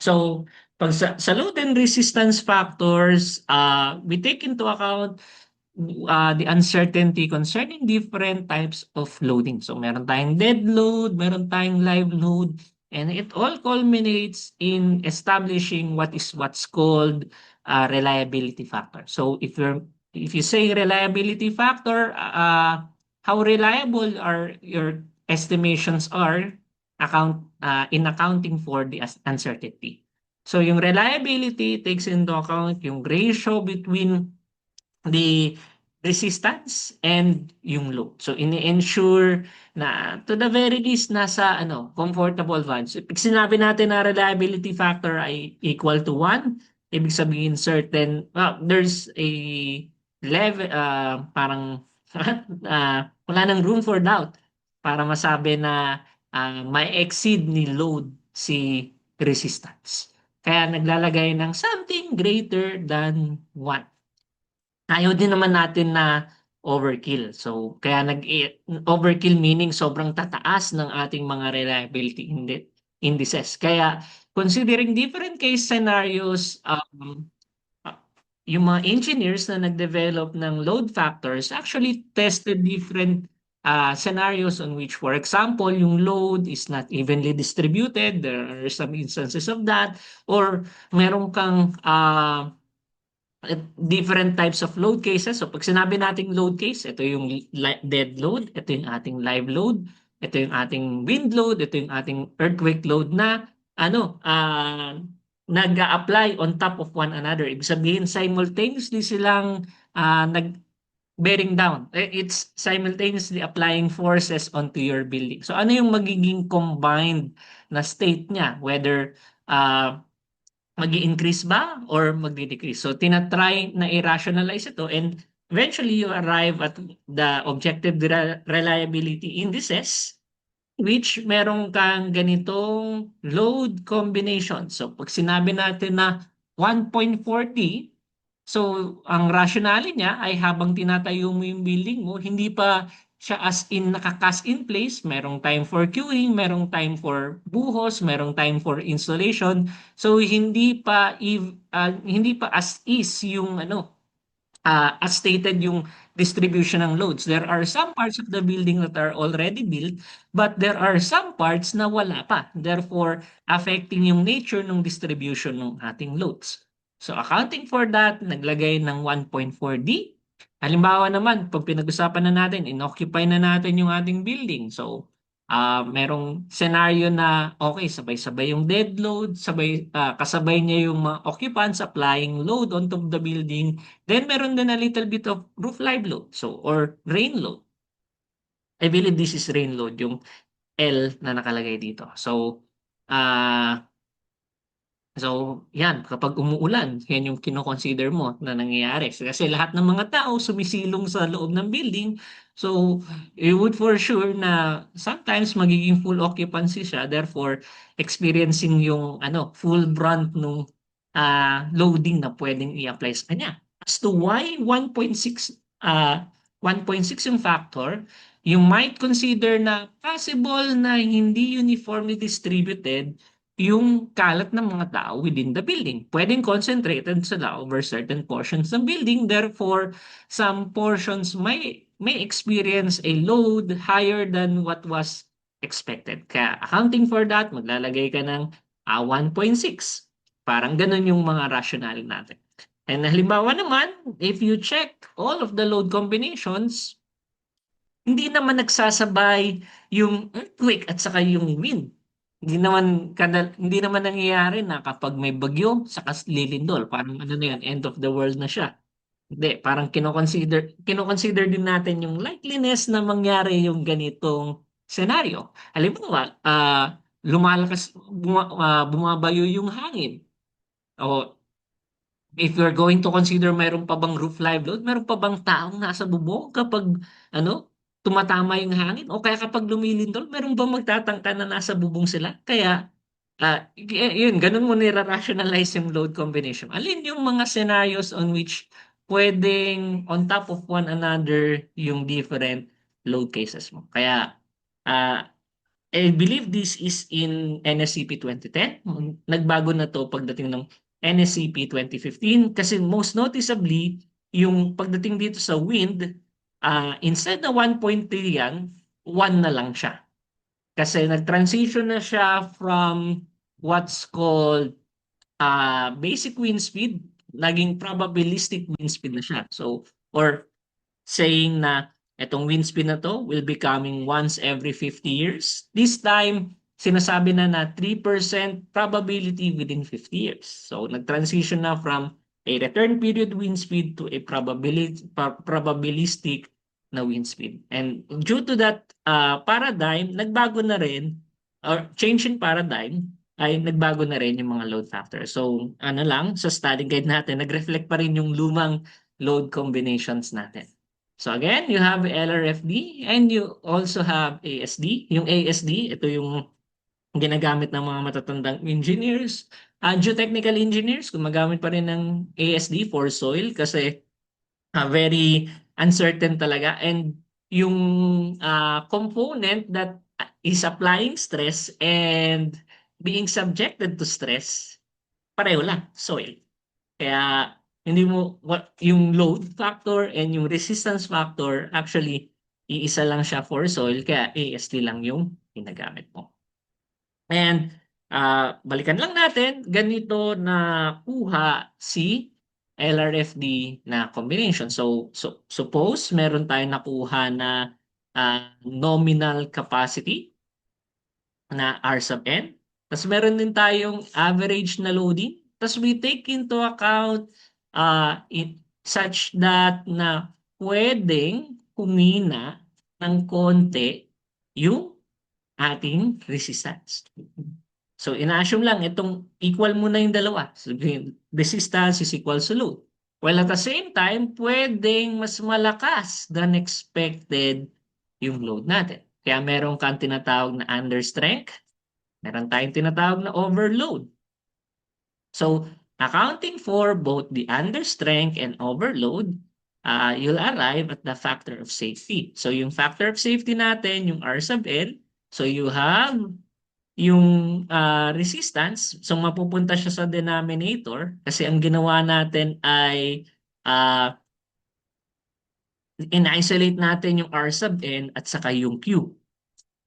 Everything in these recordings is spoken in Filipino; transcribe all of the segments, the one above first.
So, pag sa load and resistance factors, we take into account the uncertainty concerning different types of loading. So, meron tayong dead load, meron tayong live load, and it all culminates in establishing what's called reliability factor. So, if you say reliability factor, how reliable are your estimations are in accounting for the uncertainty. So, yung reliability takes into account yung ratio between the resistance and yung load. So ini-ensure na to the very least nasa comfortable values. Pag sinabi natin na reliability factor ay equal to 1, ibig sabihin there's a level parang wala nang room for doubt para masabi na may exceed ni load si resistance. Kaya naglalagay ng something greater than 1. Ayaw din naman natin na overkill. So, kaya overkill meaning sobrang tataas ng ating mga reliability indices. Kaya, considering different case scenarios, uh, yung mga engineers na nag-develop ng load factors actually tested different scenarios on which, for example, yung load is not evenly distributed. There are some instances of that. Or meron kang different types of load cases. So pag sinabi nating load case, ito yung dead load, ito yung ating live load, ito yung ating wind load, ito yung ating earthquake load na nag-a-apply on top of one another. Ibig sabihin simultaneously silang nag bearing down. It's simultaneously applying forces onto your building. So ano yung magiging combined na state niya? Whether uh, mag-i-increase ba or magde-decrease. So tina-try na i-rationalize ito and eventually you arrive at the objective reliability indices which meron kang ganitong load combination. So pag sinabi natin na 1.40, so ang rationale niya ay habang tinatayo mo yung building mo, hindi pa siya as in nakakas in place, merong time for queuing, merong time for buhos, merong time for installation. So hindi pa as is yung as stated yung distribution ng loads. There are some parts of the building that are already built, but there are some parts na wala pa. Therefore, affecting yung nature ng distribution ng ating loads. So, accounting for that, naglagay ng 1.4D. Halimbawa naman, pag pinag-usapan na natin, inoccupy na natin yung ating building. So, merong scenario na okay, sabay-sabay yung dead load, kasabay niya yung mga occupants applying load on top of the building. Then meron din a little bit of roof live load, so or rain load. I believe this is rain load, yung L na nakalagay dito. So, ah yan, kapag umuulan, yan yung kino-consider mo na nangyayari. Kasi lahat ng mga tao sumisilong sa loob ng building. So, you would for sure na sometimes magiging full occupancy siya, therefore experiencing yung full brunt nung loading na pwedeng i-apply sa kanya. As to why 1.6 yung factor, you might consider na possible na hindi uniformly distributed yung kalat ng mga tao within the building. Pwedeng concentrated sila over certain portions ng building. Therefore, some portions may experience a load higher than what was expected. Kaya accounting for that, maglalagay ka ng 1.6. Parang ganun yung mga rationale natin. And halimbawa naman, if you check all of the load combinations, hindi naman nagsasabay yung earthquake at saka yung wind. Hindi naman nangyayari na kapag may bagyo saka lilindol, parang na yan, end of the world na siya. Hindi, parang kino-consider din natin yung likeliness na mangyari yung ganitong senaryo. Halimbawa, bumabayo yung hangin. O if you're going to consider mayroon pa bang roof live load, mayroon pa bang taong nasa bubong kapag tumatama yung hangin? O kaya kapag lumilindol, mayroon bang magtatangka na nasa bubong sila? Kaya yun, ganun mo nira-rationalize yung load combination. Alin yung mga scenarios on which pwedeng on top of one another yung different load cases mo. Kaya, ah, I believe this is in NSCP 2010. Nagbago na to pagdating ng NSCP 2015 kasi most noticeably, yung pagdating dito sa wind, instead na 1.3 yan, 1 na lang siya. Kasi nag-transition na siya from what's called basic wind speed, naging probabilistic wind speed na siya. So, or saying na itong wind speed na to will be coming once every 50 years. This time, sinasabi na 3% probability within 50 years. So, nag-transition na from a return period wind speed to a probabilistic na wind speed. And due to that paradigm, nagbago na rin, or change in paradigm, ay nagbago na rin yung mga load factors. So, ano lang, sa study guide natin, nag-reflect pa rin yung lumang load combinations natin. So again, you have LRFD and you also have ASD. Yung ASD, ito yung ginagamit ng mga matatandang engineers, geotechnical engineers, gumagamit pa rin ng ASD for soil kasi very uncertain talaga. And yung component that is applying stress and being subjected to stress, pareho lang, soil. Kaya hindi mo yung load factor and yung resistance factor actually iisa lang siya for soil kaya AST lang yung ginagamit mo. And balikan lang natin ganito na kuha si LRFD na combination. So suppose meron tayong nakuha na nominal capacity na R sub n. Tapos meron din tayong average na loading. Tapos we take into account such that na pwedeng humina ng konti yung ating resistance. So ina-assume lang itong equal muna yung dalawa. So resistance is equal to load. While at the same time, pwedeng mas malakas than expected yung load natin. Kaya meron kang tinatawag na understrength, meron tayong tinatawag na overload. So, accounting for both the understrength and overload, you'll arrive at the factor of safety. So, yung factor of safety natin, yung R sub L, so you have yung resistance, so mapupunta siya sa denominator kasi ang ginawa natin ay in-isolate natin yung R sub n at saka yung Q.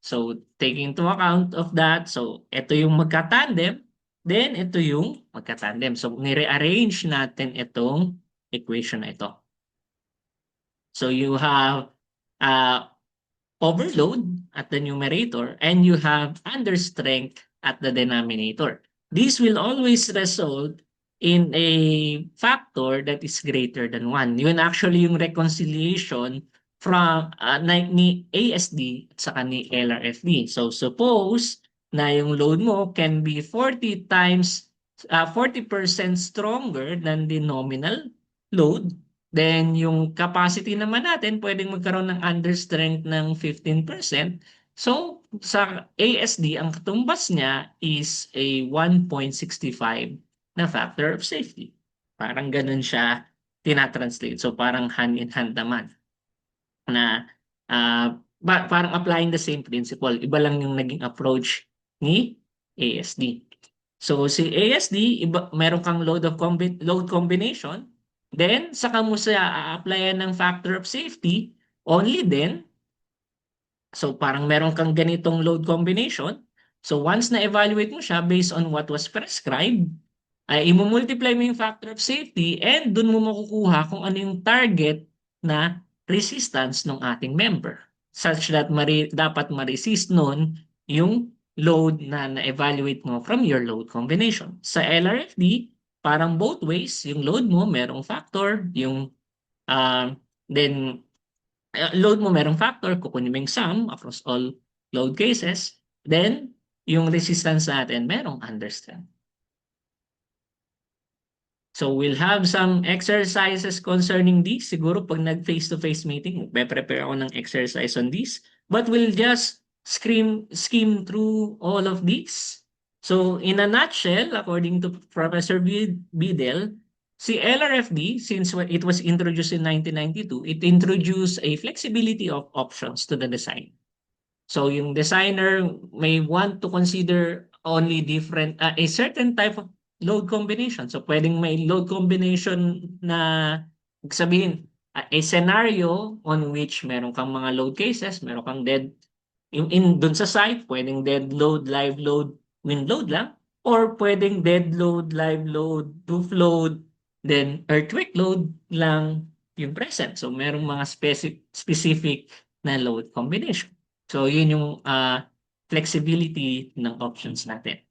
So, taking into account of that, so ito yung magka-tandem, then ito yung magka-tandem. So, ni-rearrange natin itong equation na ito. So, you have overload at the numerator and you have understrength at the denominator. This will always result in a factor that is greater than 1. Yun actually yung reconciliation from ni ASD at saka ni LRFD. So suppose na yung load mo can be 40% stronger than the nominal load. Then yung capacity naman natin pwedeng magkaroon ng understrength ng 15%. So sa ASD ang katumbas niya is a 1.65 na factor of safety. Parang ganun siya tinatranslate. So parang hand in hand naman na parang applying the same principle. Iba lang yung naging approach ni ASD. So si ASD, meron kang load combination, then saka mo siya a-applyan ng factor of safety, only then, so parang meron kang ganitong load combination, so once na-evaluate mo siya based on what was prescribed, ay imumultiply mo yung factor of safety and dun mo makukuha kung ano yung target na resistance ng ating member such that dapat ma-resist nun yung load na na-evaluate mo from your load combination. Sa LRFD, parang both ways, yung load mo merong factor, yung then load mo merong factor, kukunin mo yung sum across all load cases, then yung resistance natin merong understrength. So we'll have some exercises concerning this. Siguro pag nag-face-to-face meeting, prepare ako ng exercise on this. But we'll just skim through all of these. So in a nutshell, according to Professor Bidel, si LRFD, since it was introduced in 1992, it introduced a flexibility of options to the design. So yung designer may want to consider only different a certain type of load combination. So pwedeng may load combination na sabihin a scenario on which meron kang mga load cases, meron kang dead yung dun sa site, pwedeng dead load, live load, wind load lang, or pwedeng dead load, live load, roof load, then earthquake load lang yung present. So merong mga specific na load combination. So yun yung flexibility ng options natin.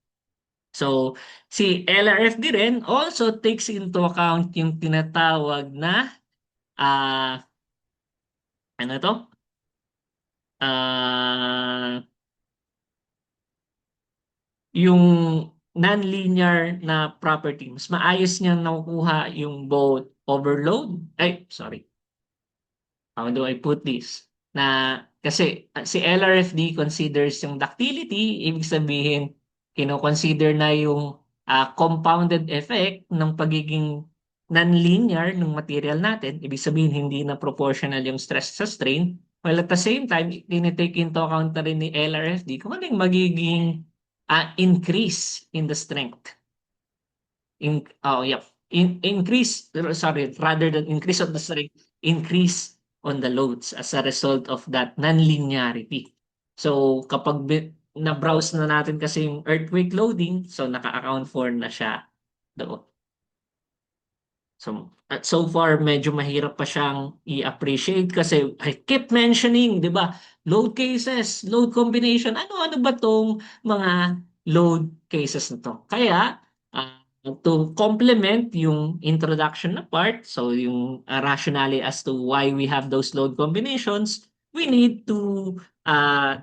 So si LRFD rin also takes into account yung tinatawag na uh, ano to? Uh, yung non-linear na property. Mas maayos niyang nakukuha yung both overload. Ay, sorry. How do I put this? Na kasi si LRFD considers yung ductility, ibig sabihin kino-consider na yung compounded effect ng pagiging non-linear ng material natin. Ibig sabihin hindi na proportional yung stress sa strain. While at the same time, tinitake into account na rin ni LRFD kung ano yung magiging increase in the strength. Yeah. Increase, sorry, rather than increase of the strength, increase on the loads as a result of that non-linearity. So, kapag na-browse na natin kasi yung earthquake loading, so naka-account for na siya doon. So, at so far, medyo mahirap pa siyang i-appreciate kasi I keep mentioning, di ba? Load cases, load combination, ano-ano ba tong mga load cases na to? Kaya, to complement yung introduction na part, so yung rationale as to why we have those load combinations, we need to uh,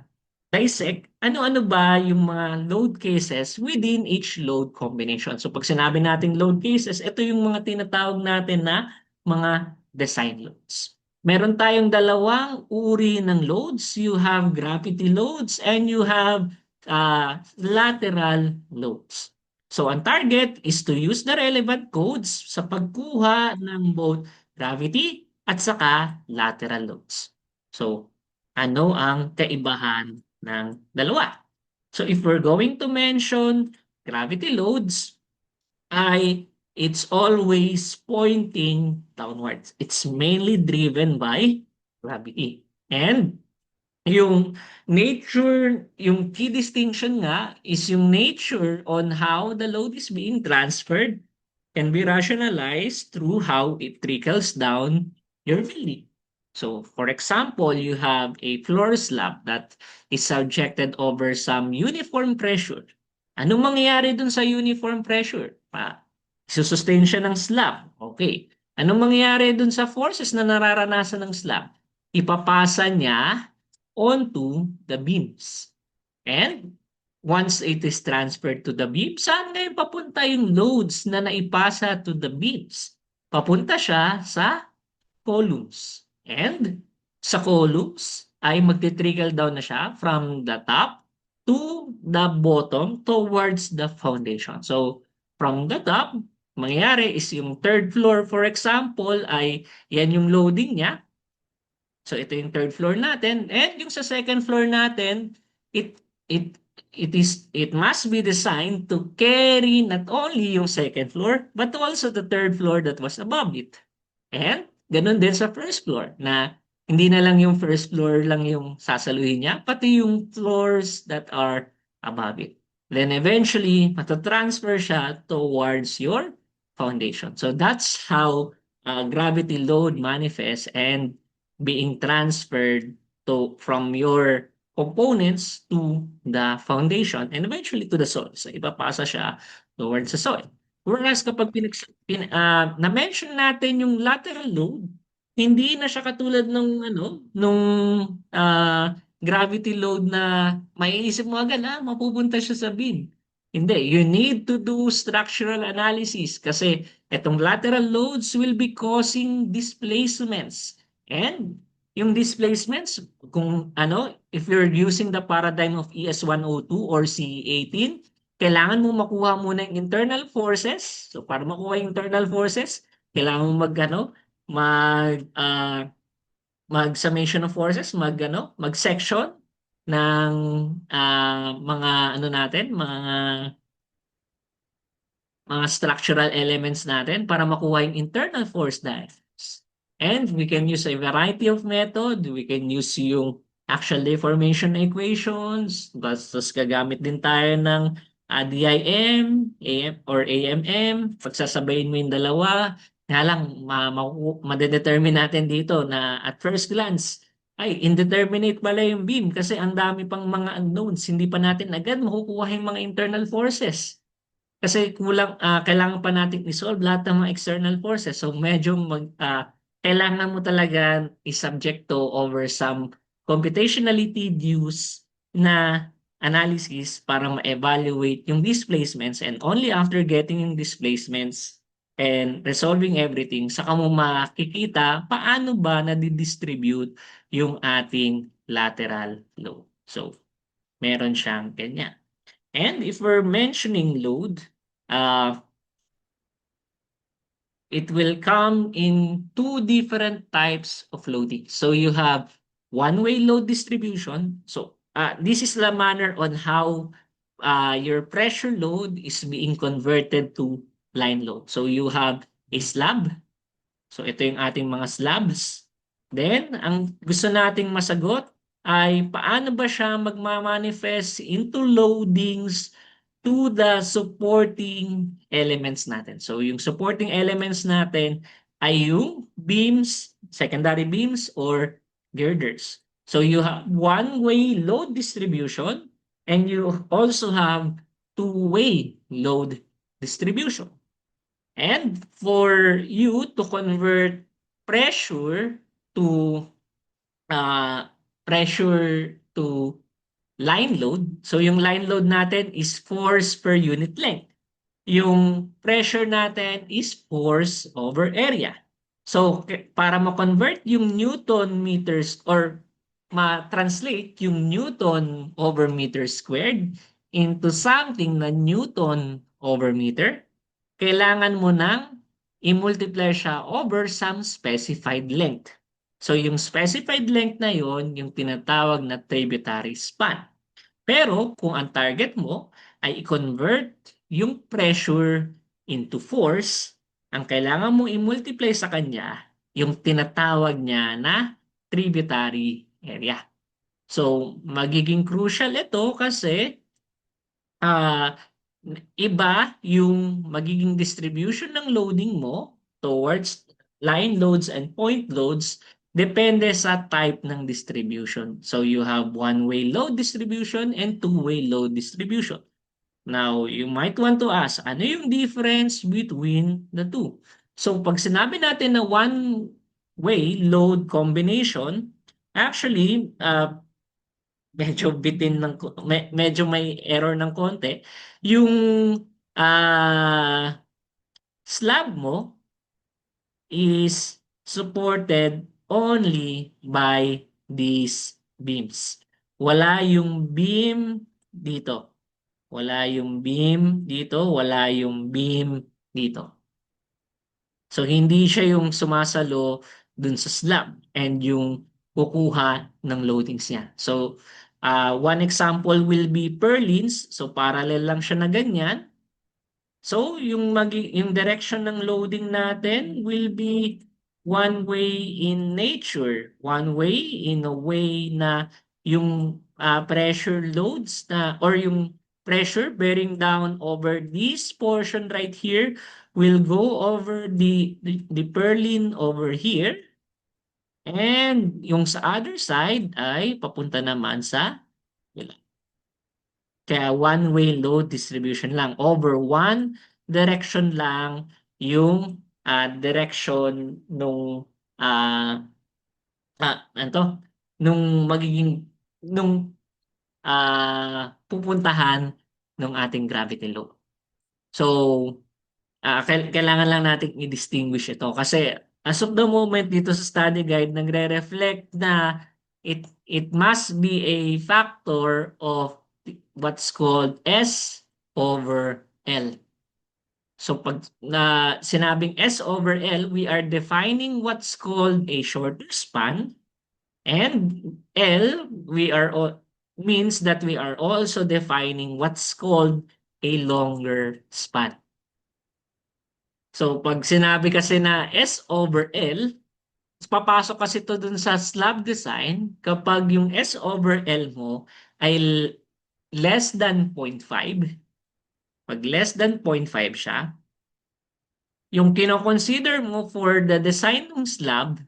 dissect ano-ano ba yung mga load cases within each load combination. So pag sinabi nating load cases, ito yung mga tinatawag natin na mga design loads. Meron tayong dalawang uri ng loads. You have gravity loads and you have lateral loads. So ang target is to use the relevant codes sa pagkuha ng both gravity at saka lateral loads. So ano ang kaibahan ng dalawa? So if we're going to mention gravity loads, it's always pointing downwards. It's mainly driven by gravity. And yung nature, yung key distinction nga is yung nature on how the load is being transferred can be rationalized through how it trickles down your building. So, for example, you have a floor slab that is subjected over some uniform pressure. Anong mangyayari dun sa uniform pressure? Susustain siya ng slab. Okay. Anong mangyayari dun sa forces na nararanasan ng slab? Ipapasa niya onto the beams. And once it is transferred to the beam, saan ngayon papunta yung loads na naipasa to the beams? Papunta siya sa columns. And sa columns ay magti-trickle down na siya from the top to the bottom towards the foundation. So from the top, mangyayari is yung third floor, for example, ay yan yung loading niya. So ito yung third floor natin, and yung sa second floor natin, it it it must be designed to carry not only yung second floor but also the third floor that was above it. And ganun din sa first floor na hindi na lang yung first floor lang yung sasaluhin niya, pati yung floors that are above it. Then eventually, matatransfer siya towards your foundation. So that's how gravity load manifests and being transferred from your components to the foundation and eventually to the soil. So ipapasa siya towards the soil. Whereas kapag na-mention natin yung lateral load, hindi na siya katulad ng nung gravity load na maiisip mo agad mapupunta siya sa beam. Hindi, you need to do structural analysis kasi itong lateral loads will be causing displacements. And yung displacements, kung if you're using the paradigm of ES102 or CE18, kailangan mo makuha muna yung internal forces. So para makuha yung internal forces, kailangan mo mag summation of forces, mag section ng mga ano natin, mga structural elements natin para makuha yung internal force diagrams. And we can use a variety of method. We can use yung axial deformation equations. Bastos gagamit din tayo ng DIM, AM, or AMM. Pagsasabayin mo yung dalawa, nga lang, madedetermine natin dito na at first glance, ay, indeterminate pala yung beam kasi ang dami pang mga unknowns. Hindi pa natin agad makukuha yung mga internal forces. Kasi kailangan pa nating i-solve lahat ng mga external forces. So medyo kailangan mo talaga i-subject to over some computationally tedious na analysis para ma-evaluate yung displacements, and only after getting yung displacements and resolving everything, saka mo makikita paano ba nadidistribute yung ating lateral flow. So meron siyang ganyan. And if we're mentioning load, uh, it will come in two different types of loading. So you have one-way load distribution. So this is the manner on how your pressure load is being converted to line load. So you have a slab. So ito yung ating mga slabs. Then, ang gusto nating masagot ay paano ba siya magmamanifest into loadings to the supporting elements natin. So yung supporting elements natin ay yung beams, secondary beams or girders. So you have one-way load distribution and you also have two-way load distribution. And for you to convert pressure to uh, pressure to line load, so yung line load natin is force per unit length. Yung pressure natin is force over area. So para ma-convert yung Newton meters or ma-translate yung Newton over meter squared into something na Newton over meter, kailangan mo nang i-multiply siya over some specified length. So yung specified length na yon yung tinatawag na tributary span. Pero kung ang target mo ay i-convert yung pressure into force, ang kailangan mo i-multiply sa kanya yung tinatawag niya na tributary area. So magiging crucial ito kasi ah iba yung magiging distribution ng loading mo towards line loads and point loads depende sa type ng distribution. So you have one-way load distribution and two-way load distribution. Now, you might want to ask, ano yung difference between the two? So pag sinabi natin na one-way load combination, actually, medyo bitin ng medyo may error ng konti. Yung ah slab mo is supported only by these beams. Wala yung beam dito. Wala yung beam dito, wala yung beam dito. So hindi siya yung sumasalo dun sa slab and yung kukuha ng loadings niya. So one example will be purlins. So parallel lang siya na ganyan. So yung direction ng loading natin will be one way in nature, one way in a way na yung pressure loads na or yung pressure bearing down over this portion right here will go over the purlin over here, and yung sa other side ay papunta naman sa kabila. Kaya one-way load distribution lang. Over one direction lang yung direction nung ano to? Nung magiging nung pupuntahan ng ating gravity load. So, kailangan lang nating i-distinguish ito kasi as of the moment dito sa study guide nagre-reflect na it must be a factor of what's called S over L. So pag na sinabing S over L, we are defining what's called a shorter span, and L we are means that we are also defining what's called a longer span. So pag sinabi kasi na S over L, papasok kasi ito dun sa slab design kapag yung S over L mo ay less than 0.5. Pag less than 0.5 siya, yung kino-consider mo for the design ng slab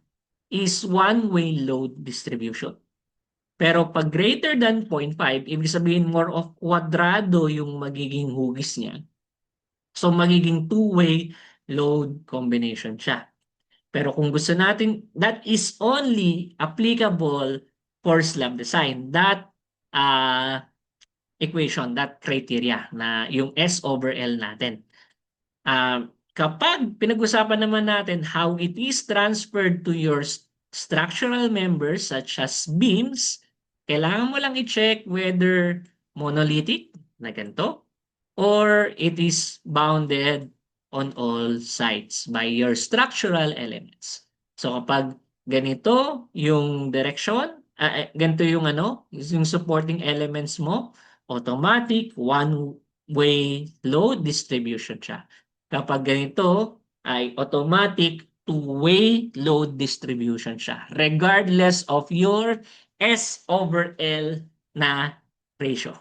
is one-way load distribution. Pero pag greater than 0.5, ibig sabihin more of kwadrado yung magiging hugis niya. So magiging two-way load combination siya. Pero kung gusto natin, that is only applicable for slab design. That equation, that criteria na yung S over L natin. Kapag pinag-usapan naman natin how it is transferred to your structural members such as beams, kailangan mo lang i-check whether monolithic na ganito or it is bounded on all sides by your structural elements. So kapag ganito yung direction, ganito yung yung supporting elements mo, automatic one-way load distribution siya. Kapag ganito ay automatic two-way load distribution siya regardless of your S over L na ratio.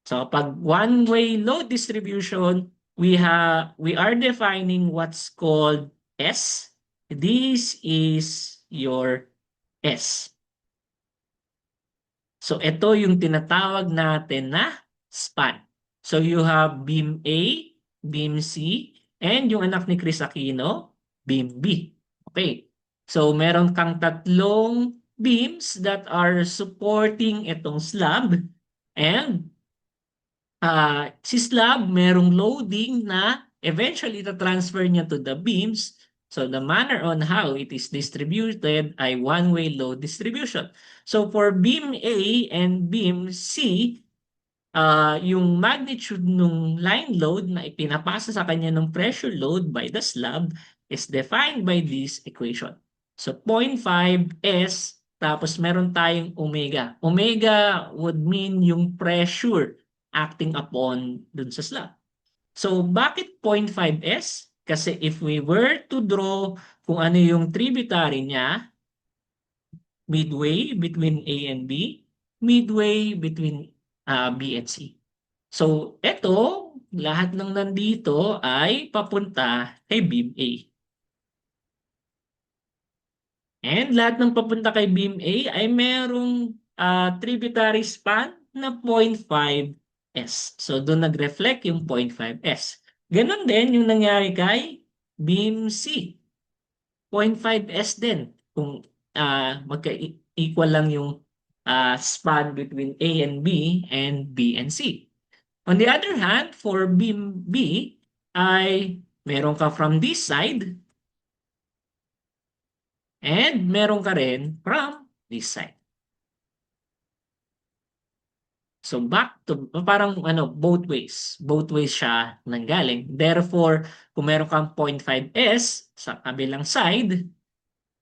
So pag one-way load distribution, we are defining what's called S. This is your S. So ito yung tinatawag natin na span. So you have beam A, beam C, and yung anak ni Chris Aquino, beam B. Okay. So meron kang tatlong beams that are supporting itong slab and si slab merong loading na eventually transfer niya to the beams. So the manner on how it is distributed ay one-way load distribution. So for beam A and beam C, yung magnitude ng line load na ipinapasa sa kanya ng pressure load by the slab is defined by this equation. So 0.5 S, tapos meron tayong omega. Omega would mean yung pressure acting upon dun sa slab. So bakit 0.5 S? Kasi if we were to draw kung ano yung tributary niya, midway between A and B, midway between B and C. So, eto, lahat ng nandito ay papunta kay beam A. And lahat ng papunta kay beam A ay merong tributary span na 0.5 S. So, doon nag-reflect yung 0.5 S. Ganon din yung nangyari kay beam C. 0.5 S din. Kung magka-equal lang yung span between A and B and C. On the other hand, for beam B, ay meron ka from this side and meron ka rin from this side. So back to, parang both ways. Both ways siya nanggaling. Therefore, kung meron kang 0.5 S sa kabilang side,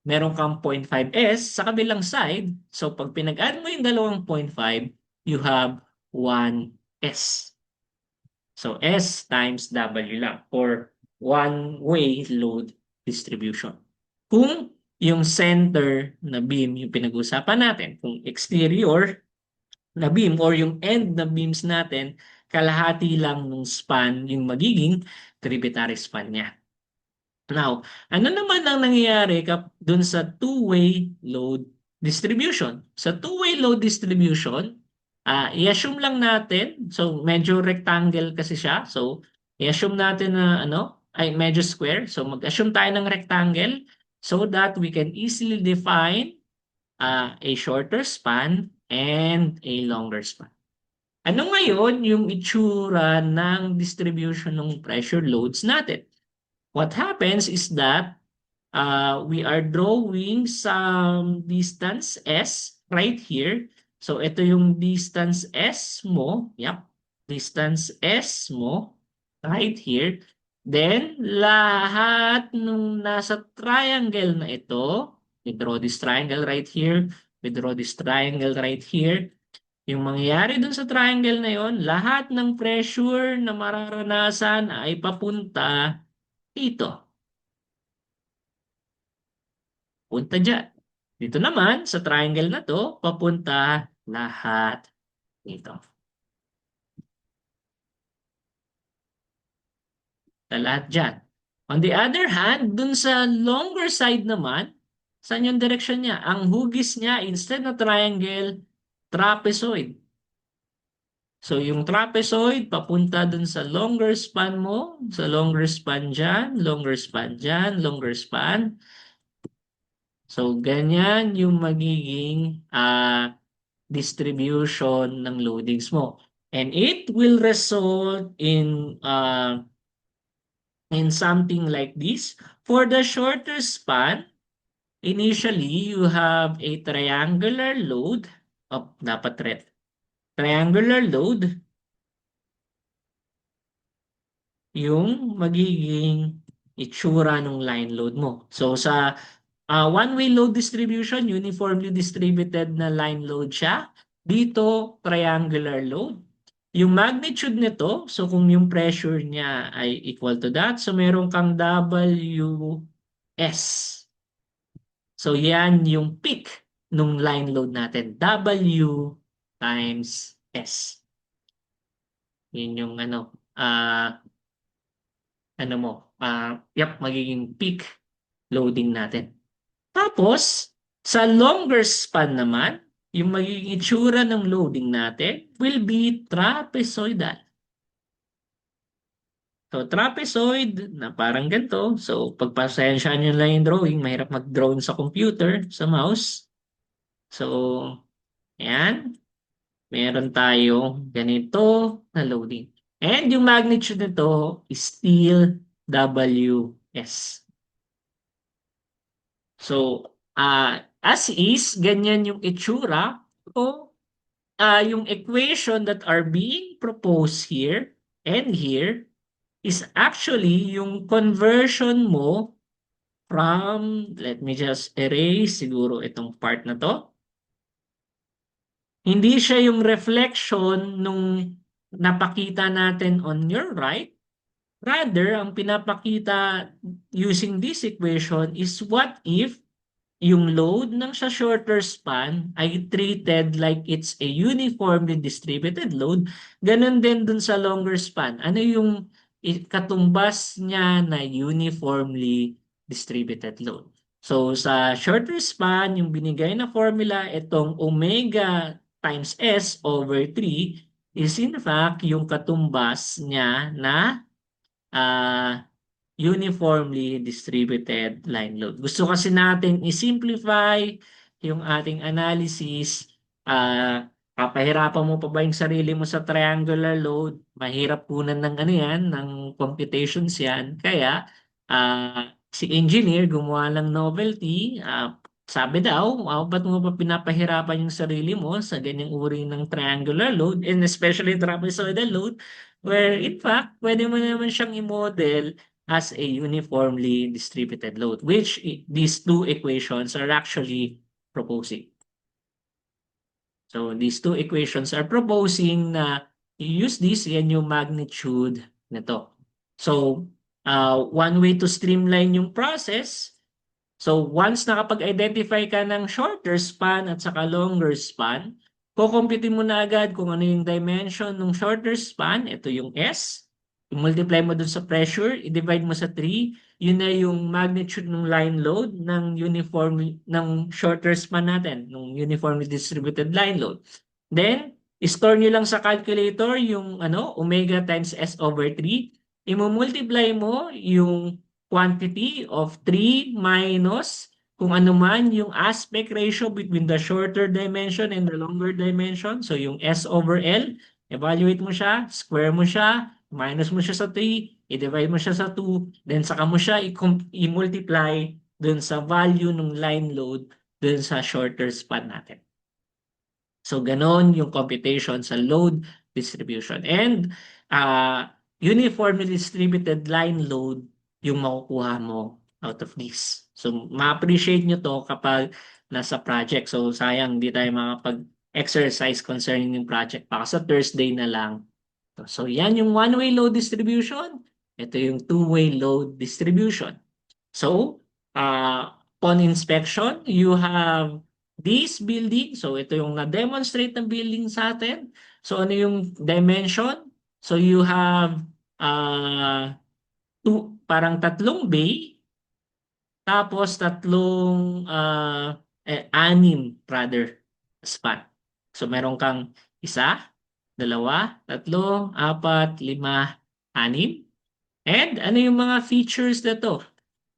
meron kang 0.5 S sa kabilang side. So pag pinag-add mo yung dalawang 0.5, you have 1 S. So S times W lang for one-way load distribution. Kung yung center na beam yung pinag-usapan natin, kung exterior na beam or yung end na beams natin, kalahati lang ng span yung magiging tributary span niya. Now, ano naman ang nangyayari dun sa two-way load distribution? Sa two-way load distribution, i-assume lang natin, so medyo rectangle kasi siya, so i-assume natin na ay medyo square, so mag-assume tayo ng rectangle so that we can easily define a shorter span and a longer span. Ano ngayon yung itsura ng distribution ng pressure loads natin? What happens is that we are drawing some distance S right here. So ito yung distance S mo. Yep. Distance S mo right here. Then lahat nung nasa triangle na ito, we draw this triangle right here. We draw this triangle right here. Yung mangyayari dun sa triangle na yon, lahat ng pressure na mararanasan ay papunta dito. Punta dyan. Dito naman, sa triangle na to, papunta lahat dito. Sa lahat dyan. On the other hand, dun sa longer side naman, saan yung direction niya? Ang hugis niya, instead na triangle, trapezoid. So, yung trapezoid, papunta dun sa longer span mo, sa longer span dyan, longer span dyan, longer span. So, ganyan yung magiging distribution ng loadings mo. And it will result in something like this. For the shorter span, initially, you have a triangular load. Oh, dapat red. Triangular load, yung magiging itsura ng line load mo. So, sa one-way load distribution, uniformly distributed na line load siya. Dito, triangular load. Yung magnitude nito, so kung yung pressure niya ay equal to that, so meron kang WS. So yan yung peak nung line load natin. W times S. Yun yung ano mo, magiging peak loading natin. Tapos, sa longer span naman, yung magiging itsura ng loading natin will be trapezoidal. So, trapezoid na parang ganito. So, pagpasensyahan nyo lang yung drawing, mahirap mag-draw sa computer, sa mouse. So, ayan. Meron tayo ganito na loading. And yung magnitude nito is still WS. So, as is, ganyan yung itsura. So, yung equation that are being proposed here and here is actually yung conversion mo from, let me just erase siguro itong part na to. Hindi siya yung reflection nung napakita natin on your right. Rather, ang pinapakita using this equation is what if yung load ng sa shorter span ay treated like it's a uniformly distributed load, ganun din dun sa longer span. Ano yung katumbas niya na uniformly distributed load? So sa shorter span, yung binigay na formula, itong omega times S over 3 is in fact yung katumbas niya na uniformly distributed line load. Gusto kasi natin i-simplify yung ating analysis. Papahirapan mo pa ba yung sarili mo sa triangular load? Mahirap kunan ng ano yan, ng computations yan. Kaya si engineer gumawa ng novelty. Sabi daw, ba't mo pa pinapahirapan yung sarili mo sa ganyang uri ng triangular load and especially trapezoidal load where in fact, pwede mo naman siyang i-model as a uniformly distributed load, which these two equations are actually proposing. So these two equations are proposing na use this, yan yung magnitude nito. So one way to streamline yung process, so once nakapag-identify ka ng shorter span at saka longer span, kukumputin mo na agad kung ano yung dimension ng shorter span, ito yung S, i-multiply mo dun sa pressure, i-divide mo sa 3, yun na yung magnitude ng line load ng ng shorter span natin, ng uniformly distributed line load. Then, store nyo lang sa calculator yung omega times S over 3. I-multiply mo yung quantity of 3 minus kung ano man yung aspect ratio between the shorter dimension and the longer dimension. So, yung S over L, evaluate mo siya, square mo siya, minus mo siya sa 3, i-divide mo siya sa 2, then saka mo siya i-multiply dun sa value ng line load dun sa shorter span natin. So, ganon yung computation sa load distribution. And uniformly distributed line load yung makukuha mo out of this. So, ma-appreciate nyo to kapag nasa project. So, sayang, di tayo makapag exercise concerning yung project. Baka sa Thursday na lang. So yan yung one-way load distribution. Ito yung two-way load distribution. So, upon inspection, you have this building. So, ito yung na-demonstrate ng building sa atin. So, ano yung dimension? So, you have parang tatlong bay, tapos anim rather, span. So, meron kang isa, dalawa, tatlo, apat, lima, anim. And ano yung mga features na to?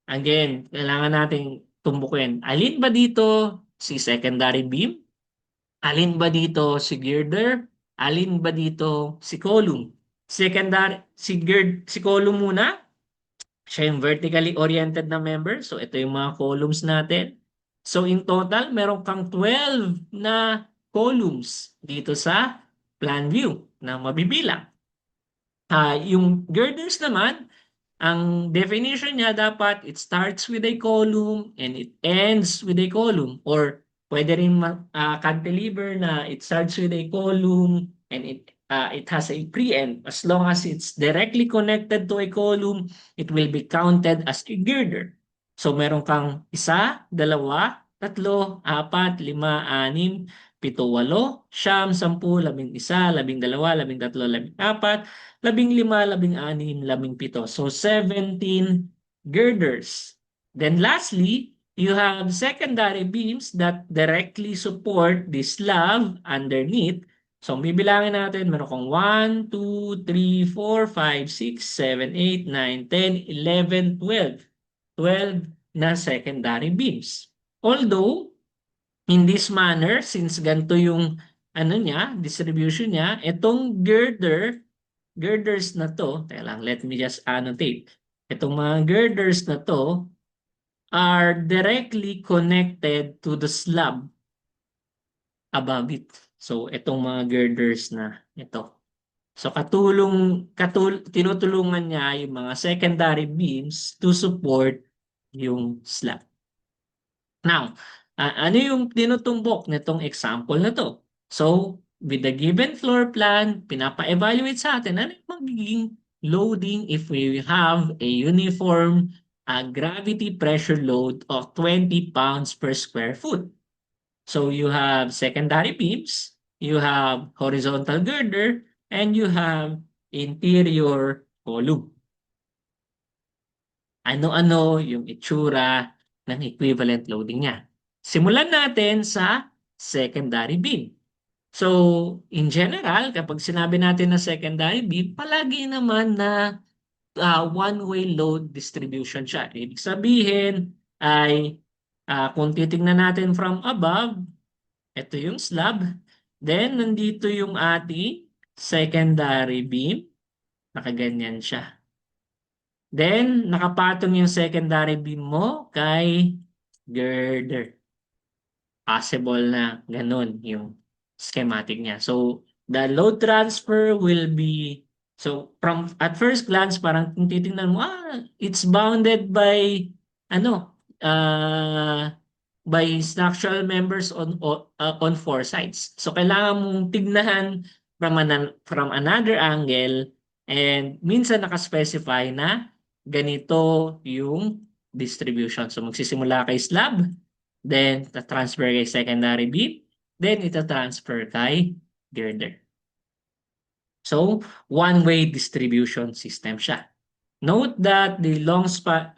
Again, kailangan nating tumbukin. Alin ba dito si secondary beam? Alin ba dito si girder? Alin ba dito si column? Si column muna. Siya yung vertically oriented na member. So, ito yung mga columns natin. So, in total, meron kang 12 na columns dito sa plan view na mabibilang. Yung girders naman, ang definition niya dapat it starts with a column and it ends with a column, or pwede rin cantilever na it starts with a column and it has a pre-end. As long as it's directly connected to a column, it will be counted as a girder. So meron kang isa, dalawa, tatlo, apat, lima, anim, pito, walo, siyam, sampu, labing isa, labing dalawa, labing tatlo, labing apat, 15, 16, 17. So 17 girders. Then lastly, you have secondary beams that directly support the slab underneath. So bibilangin natin, meron kang 1, 2, 3, 4, 5, 6, 7, 8, 9, 10, 11, 12. 12 na secondary beams. Although, in this manner, since ganito yung distribution niya, itong girders na to, let me just annotate. Itong mga girders na to are directly connected to the slab above it. So, itong mga girders na ito. So, tinutulungan niya yung mga secondary beams to support yung slab. Now, ano yung tinutumbok nitong example na to? So, with the given floor plan, pinapa-evaluate sa atin ano yung magiging loading if we have a uniform gravity pressure load of 20 pounds per square foot. So, you have secondary beams, you have horizontal girder, and you have interior column. Ano-ano yung itsura ng equivalent loading niya. Simulan natin sa secondary beam. So, in general, kapag sinabi natin na secondary beam, palagi naman na one-way load distribution siya. Ibig sabihin ay kung titingnan natin from above, ito yung slab. Then, nandito yung ating secondary beam. Nakaganyan siya. Then, nakapatong yung secondary beam mo kay girder. Possible na ganun yung schematic niya. So, the load transfer will be, so from at first glance, parang titingnan mo, it's bounded by, by structural members on four sides. So, kailangan mong tignan from another angle, and minsan nakaspecify na ganito yung distribution. So, magsisimula kay slab, then transfer kay secondary beam, then transfer kay girder. So, one-way distribution system siya. Note that the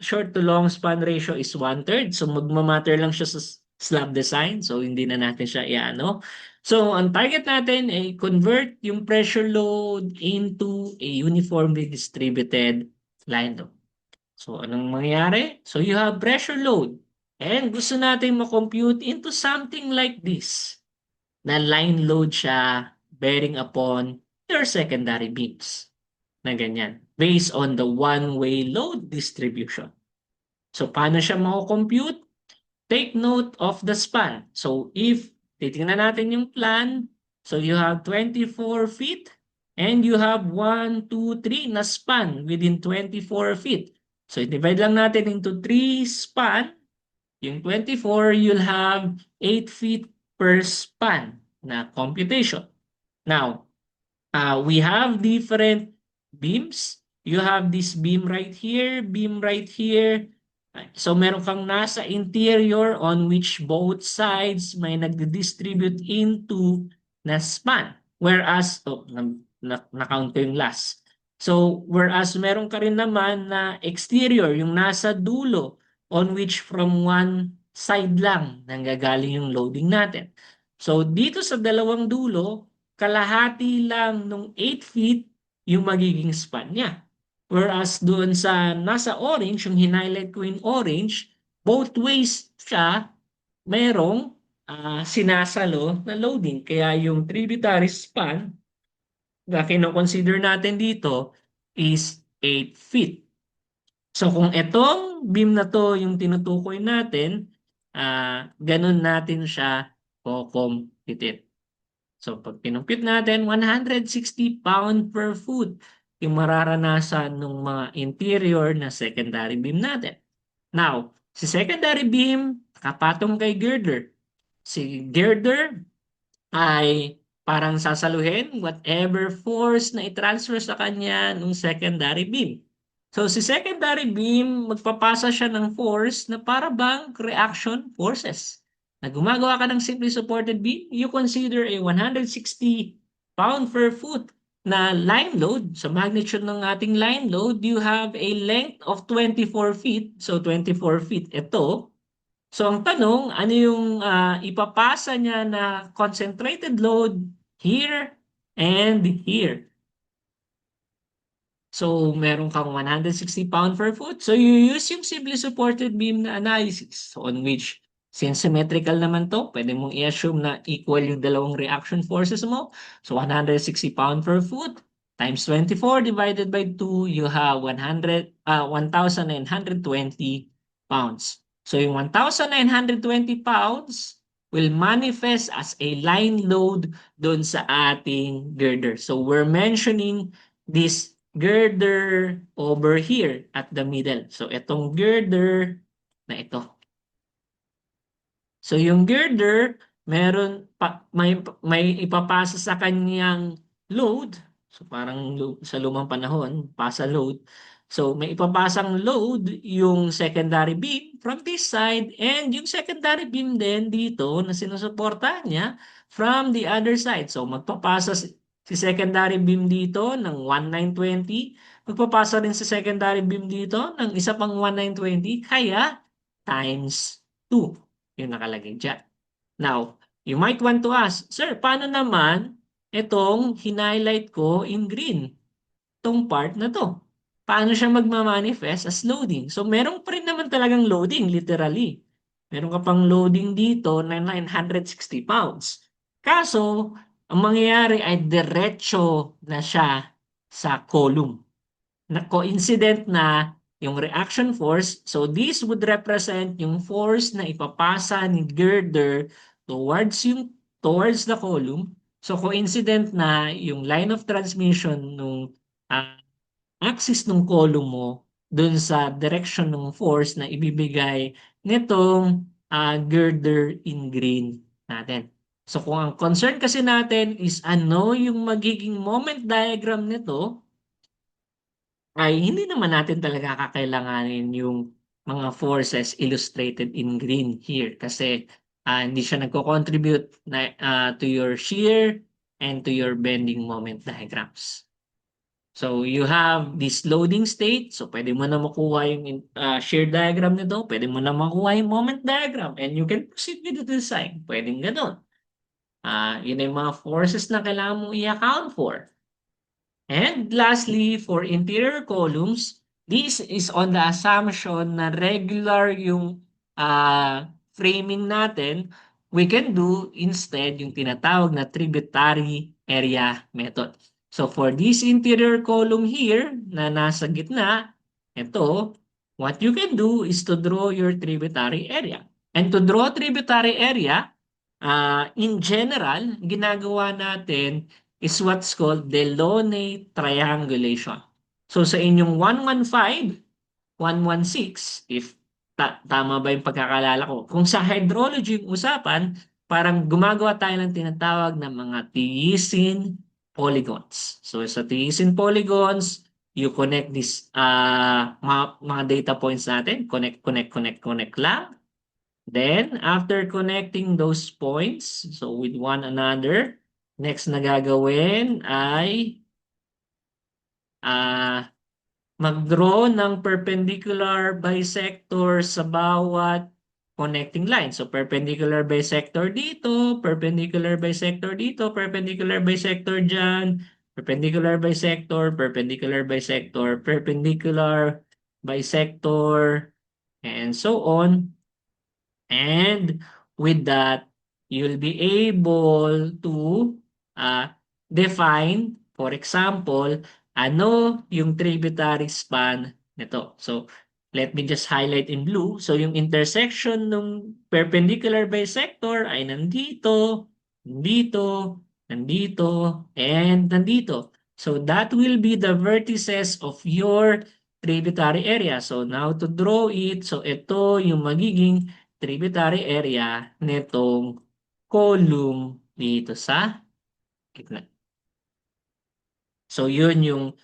short to long span ratio is 1/3. So, magmamatter lang siya sa slab design. So, hindi na natin siya iano. So, ang target natin ay convert yung pressure load into a uniformly distributed line load. So, anong mangyayari? So, you have pressure load. And gusto natin ma-compute into something like this. Na line load siya bearing upon your secondary beams. Na ganyan. Based on the one-way load distribution. So, paano siya ma-compute? Take note of the span. So, if titingnan natin yung plan, so you have 24 feet and you have 1, 2, 3 na span within 24 feet. So, divide lang natin into 3 span. Yung 24, you'll have 8 feet per span. na computation. Now, we have different beams. You have this beam right here. So meron kang nasa interior on which both sides may nagdi-distribute into na span. Whereas, na-count ko yung last. So, whereas meron ka rin naman na exterior, yung nasa dulo, on which from one side lang nanggagaling yung loading natin. So, dito sa dalawang dulo, kalahati lang nung 8 feet yung magiging span niya. Whereas doon sa nasa orange, yung highlight ko in orange, both ways siya merong sinasalo na loading. Kaya yung tributary span na kino-consider natin dito is 8 feet. So kung itong beam na to yung tinutukoy natin, ganun natin siya kukumpitin. So pag kinumpit natin, 160 pound per foot yung mararanasan ng mga interior na secondary beam natin. Now, si secondary beam, kapatong kay girder. Si girder ay parang sasaluhin whatever force na i-transfer sa kanya ng secondary beam. So si secondary beam, magpapasa siya ng force na para bang reaction forces. Na gumagawa ka ng simply supported beam, you consider a 160 pound per foot na line load. Sa magnitude ng ating line load, you have a length of 24 feet. So 24 feet ito. So ang tanong, ano yung ipapasa niya na concentrated load here and here? So meron kang 160 pound per foot. So you use yung simply supported beam na analysis on which since symmetrical naman to, pwede mong i-assume na equal yung dalawang reaction forces mo. So 160 pound per foot times 24 divided by 2, you have 1,920 pounds. So yung 1,920 pounds will manifest as a line load doon sa ating girder. So we're mentioning this girder over here at the middle. So itong girder na ito. So yung girder, may ipapasa sa kanyang load. So parang sa lumang panahon, pasa load. So may ipapasang load yung secondary beam from this side and yung secondary beam din dito na sinusuportahan niya from the other side. So magpapasa si secondary beam dito ng 1920, magpapasa rin si secondary beam dito ng isa pang 1920, kaya times 2 yung nakalagay dyan. Now, you might want to ask, Sir, paano naman itong hinighlight ko in green? Itong part na to. Paano siya magmamanifest as loading? So, meron pa rin naman talagang loading, literally. Meron ka pang loading dito na 960 pounds. Kaso, ang mangyayari ay diretso na siya sa column. Na coincident na yung reaction force. So this would represent yung force na ipapasa ni girder towards the column. So coincident na yung line of transmission nung axis ng column mo dun sa direction ng force na ibibigay nitong girder in green natin. So kung ang concern kasi natin is ano yung magiging moment diagram nito, ay hindi naman natin talaga kakailanganin yung mga forces illustrated in green here kasi hindi siya nagko-contribute to your shear and to your bending moment diagrams. So you have this loading state. So pwede mo na makuha yung shear diagram nito. Pwede mo na makuha yung moment diagram. And you can proceed with the design. Pwedeng ganun. Yun yung mga forces na kailangan mong i-account for. And lastly, for interior columns, this is on the assumption na regular yung framing natin. We can do instead yung tinatawag na tributary area method. So for this interior column here na nasa gitna, ito, what you can do is to draw your tributary area. And to draw tributary area, in general, ginagawa natin is what's called Delaunay triangulation. So sa inyong 115, 116, if tama ba yung pagkakalala ko, kung sa hydrology yung usapan, parang gumagawa tayo ng tinatawag na mga Tiyusin polygons. So sa Tiyusin polygons, you connect this mga data points natin, connect lang. Then, after connecting those points, so with one another, next na gagawin ay ah mag-draw ng perpendicular bisector sa bawat connecting line. So, perpendicular bisector dito, perpendicular bisector dito, perpendicular bisector dyan, perpendicular bisector, perpendicular bisector, perpendicular bisector, and so on. And with that, you'll be able to define, for example, ano yung tributary span nito. So, let me just highlight in blue. So, yung intersection ng perpendicular bisector ay nandito, nandito, nandito, and nandito. So, that will be the vertices of your tributary area. So, now to draw it, so ito yung magiging tributary area nitong column dito sa gitna. So yun yung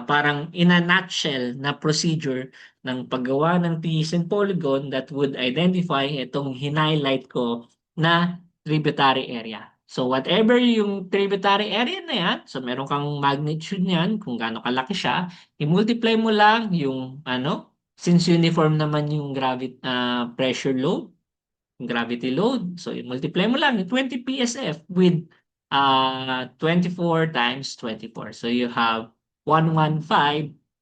parang in a nutshell na procedure ng paggawa ng Bayesian polygon that would identify itong hinighlight ko na tributary area. So whatever yung tributary area na yan, so meron kang magnitude niyan kung gaano kalaki siya, i-multiply mo lang yung since uniform naman yung pressure load, gravity load. So, multiply mo lang yung 20 PSF with 24 times 24. So, you have 115,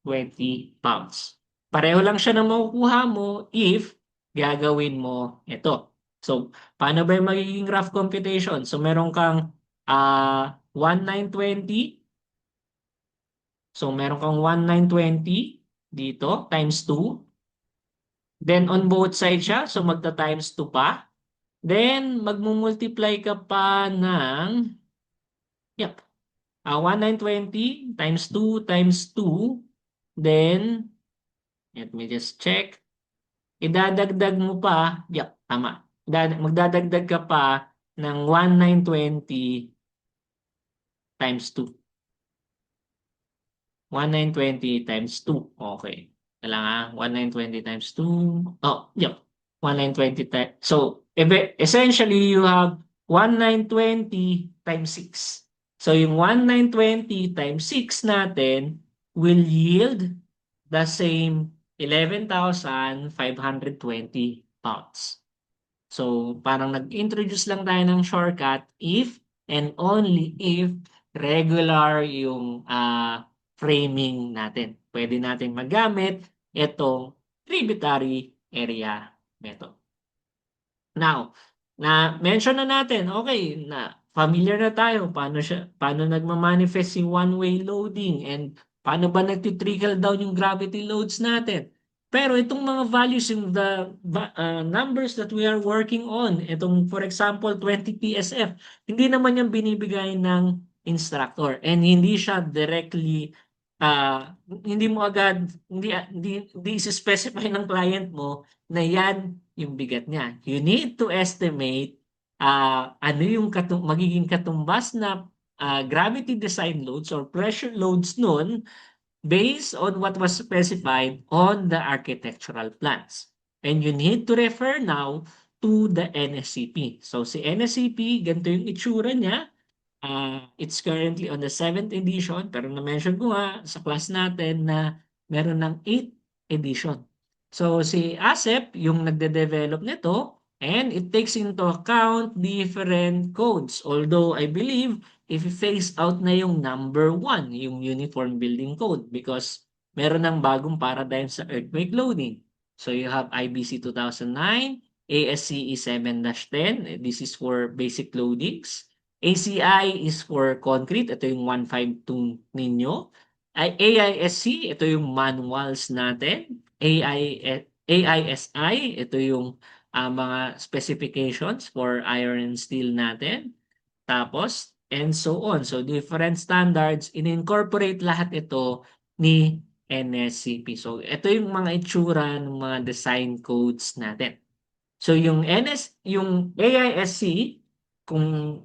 20 pounds. Pareho lang siya na makukuha mo if gagawin mo ito. So, paano ba yung magiging rough computation? So, meron kang 1920. So, meron kang 1920 dito times 2. Then, on both sides siya. So, magta-times 2 pa. Then, magmumultiply ka pa ng, 1920 times 2 times 2. Then, let me just check. Idadagdag mo pa, tama. Magdadagdag ka pa ng 1920 times 2. 1920 times 2. Okay. Kailangan 1920 times 2. Oh, 1920 times. So, essentially, you have 1920 times 6. So, yung 1920 times 6 natin will yield the same 11,520 pounds. So, parang nag-introduce lang tayo ng shortcut if and only if regular yung framing natin. Pwede natin magamit itong tributary area method. Now, na-mention na natin, okay, na familiar na tayo paano nagma-manifest yung one-way loading and paano ba nagti-trickle down yung gravity loads natin. Pero itong mga values, yung the numbers that we are working on, itong for example 20 PSF, hindi naman yung binibigay ng instructor and hindi siya directly hindi mo agad hindi specify ng client mo na yan yung bigat niya. You need to estimate ano yung magiging katumbas na gravity design loads or pressure loads nun based on what was specified on the architectural plans. And you need to refer now to the NSCP. So si NSCP, ganito yung itsura niya. It's currently on the 7th edition, pero na-mention ko nga sa class natin na meron ng 8th edition. So si ASEP, yung nagde-develop nito, and it takes into account different codes. Although I believe if phase out na yung number 1, yung Uniform Building Code, because meron ng bagong paradigm sa earthquake loading. So you have IBC 2009, ASCE 7-10, this is for basic loadings. ACI is for concrete, ito yung 152 ninyo. AISC, ito yung manuals natin. AISI, ito yung mga specifications for iron and steel natin. Tapos, and so on. So, different standards, in-incorporate lahat ito ni NSCP. So, ito yung mga itsura ng mga design codes natin. So yung AISC, kung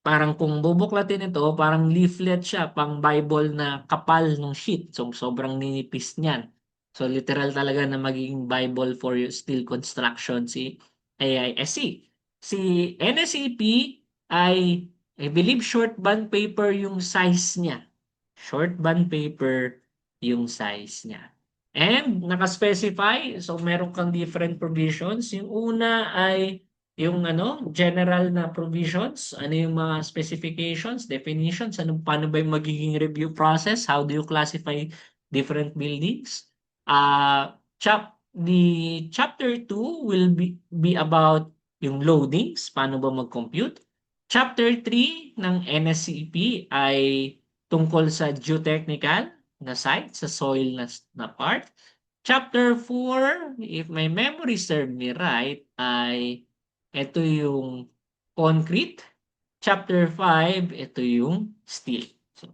parang kung bubuklatin ito, parang leaflet siya, pang Bible na kapal ng sheet. So, sobrang ninipis niyan. So, literal talaga na magiging Bible for your steel construction si AISC. Si NSEP ay, I believe, short bond paper yung size niya. Short bond paper yung size niya. And naka-specify, so meron kang different provisions. Yung una ay yung general na provisions, ano yung mga specifications, definitions, paano ba yung magiging review process, how do you classify different buildings. The chapter 2 will be about yung loadings, paano ba mag-compute. Chapter 3 ng NSCP ay tungkol sa geotechnical na site, sa soil na part. Chapter 4, if my memory serve me right, ay ito yung concrete. Chapter 5, ito yung steel. So,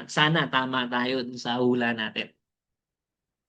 sana tama tayo sa hula natin.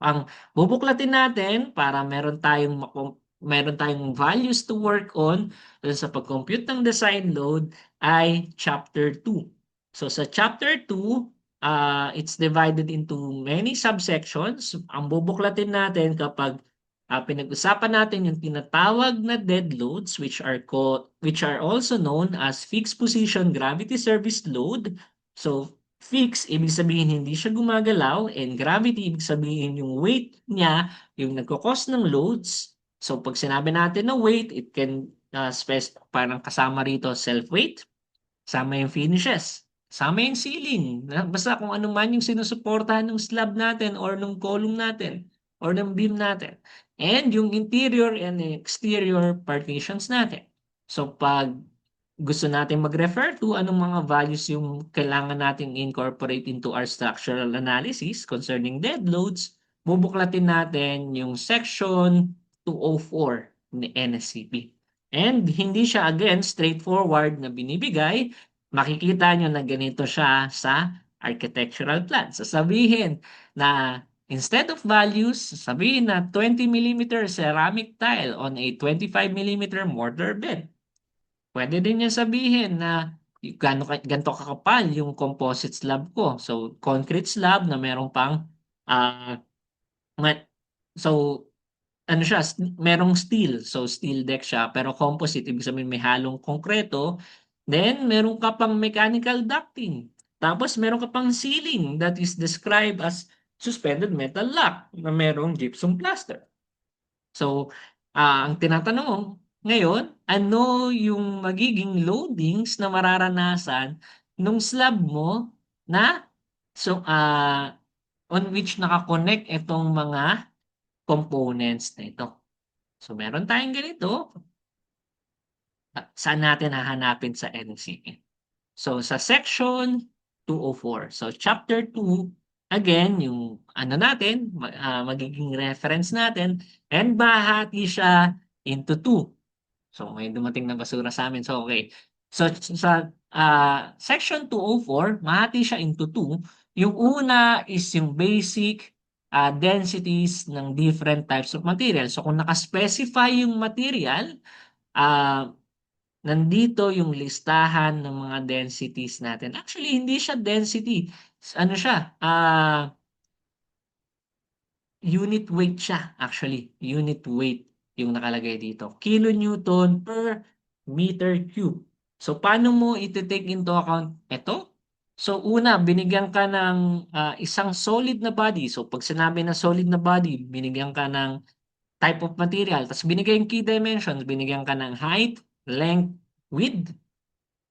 Ang bubuklatin natin para meron tayong values to work on dun sa pag-compute ng design load ay chapter 2. So sa chapter 2, it's divided into many subsections. Ang bubuklatin natin kapag pinag-usapan natin yung tinatawag na dead loads, which are also known as fixed position gravity service load. So fixed, ibig sabihin hindi siya gumagalaw, and gravity, ibig sabihin yung weight niya, yung nagkakos ng loads. So pag sinabi natin na weight, it can parang kasama rito self-weight, kasama yung finishes, kasama yung ceiling, basta kung ano man yung sinusuportahan ng slab natin or ng column natin or ng beam natin. And yung interior and exterior partitions natin. So pag gusto natin mag-refer to anong mga values yung kailangan nating incorporate into our structural analysis concerning dead loads, bubuklatin natin yung section 204 ni NSCP. And hindi siya again straightforward na binibigay. Makikita nyo na ganito siya sa architectural plan. Sasabihin na instead of values, sasabihin na 20 mm ceramic tile on a 25 mm mortar bed. Pwede din niya sabihin na ganito kakapal yung composite slab ko. So, concrete slab na meron pang ah, ma- so ano siya, merong steel. So, steel deck siya, pero composite, ibig sabihin may halong konkreto. Then, meron ka pang mechanical ducting. Tapos, meron ka pang ceiling that is described as suspended metal lock na merong gypsum plaster. So, ang tinatanong ngayon, ano yung magiging loadings na mararanasan nung slab mo na so on which nakakonect itong mga components na ito. So, meron tayong ganito. Saan natin hahanapin sa NCE? So, sa section 204. So, chapter 2, again, yung ano natin, magiging reference natin, and bahati siya into 2. So, may dumating na basura sa amin. So, okay. So, sa section 204, mahati siya into 2. Yung una is yung basic densities ng different types of material. So, kung nakaspecify yung material, ah nandito yung listahan ng mga densities natin. Actually, hindi siya density. Ano siya? Unit weight siya, actually. Unit weight yung nakalagay dito. Kilonewton per meter cube. So, paano mo iti-take into account ito? So, una, binigyan ka ng isang solid na body. So, pag sinabi na solid na body, binigyan ka ng type of material. Tapos binigay yung key dimensions. Binigyan ka ng height, length, width.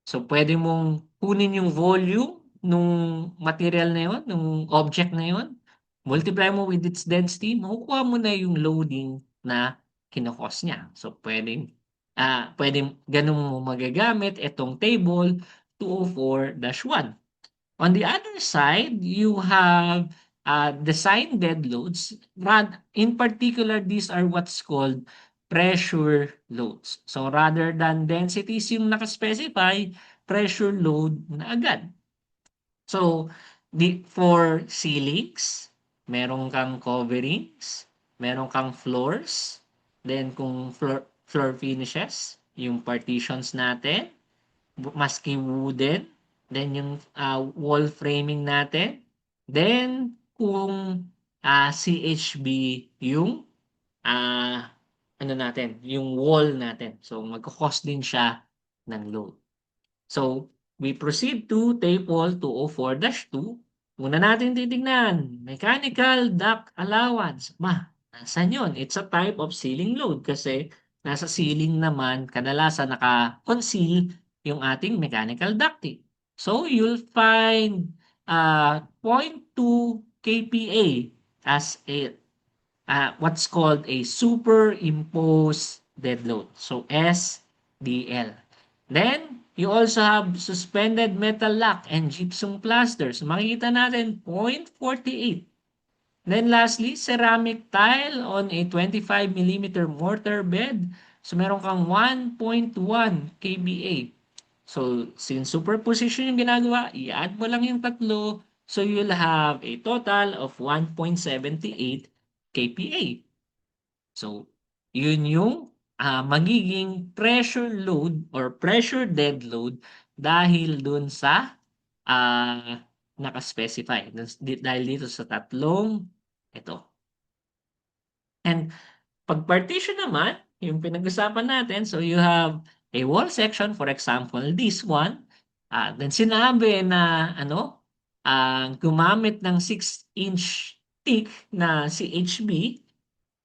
So, pwede mong kunin yung volume nung material na yun, nung object na yun, multiply mo with its density, makukuha mo na yung loading na kinokos niya. So, pwedeng ganun mo magagamit itong table 204-1. On the other side, you have design dead loads. In particular, these are what's called pressure loads. So rather than densities yung nakaspecify, pressure load na agad. So, for ceilings, meron kang coverings, meron kang floors, then kung floor finishes, yung partitions natin, maski wooden, then yung wall framing natin, then kung CHB yung ah, ano natin, yung wall natin. So magko-cost din siya ng load. So we proceed to table 204-2. Muna natin titignan, mechanical duct allowance. Nasaan yun? It's a type of ceiling load kasi nasa ceiling naman kadalasan naka-conceal yung ating mechanical ducting. So you'll find 0.2 kPa as a what's called a superimposed dead load. So SDL. Then, you also have suspended metal lock and gypsum plasters. Makikita natin 0.48. Then lastly, ceramic tile on a 25 millimeter mortar bed. So meron kang 1.1 kBA. So since superposition yung ginagawa, i-add mo lang yung tatlo. So you'll have a total of 1.78 kPa. So yun yung magiging pressure load or pressure dead load dahil dun sa naka-specify. Dahil dito sa tatlong ito. And pag partition naman, yung pinag-usapan natin, so you have a wall section, for example, this one. Then sinabi na gumamit ng 6-inch thick na CHB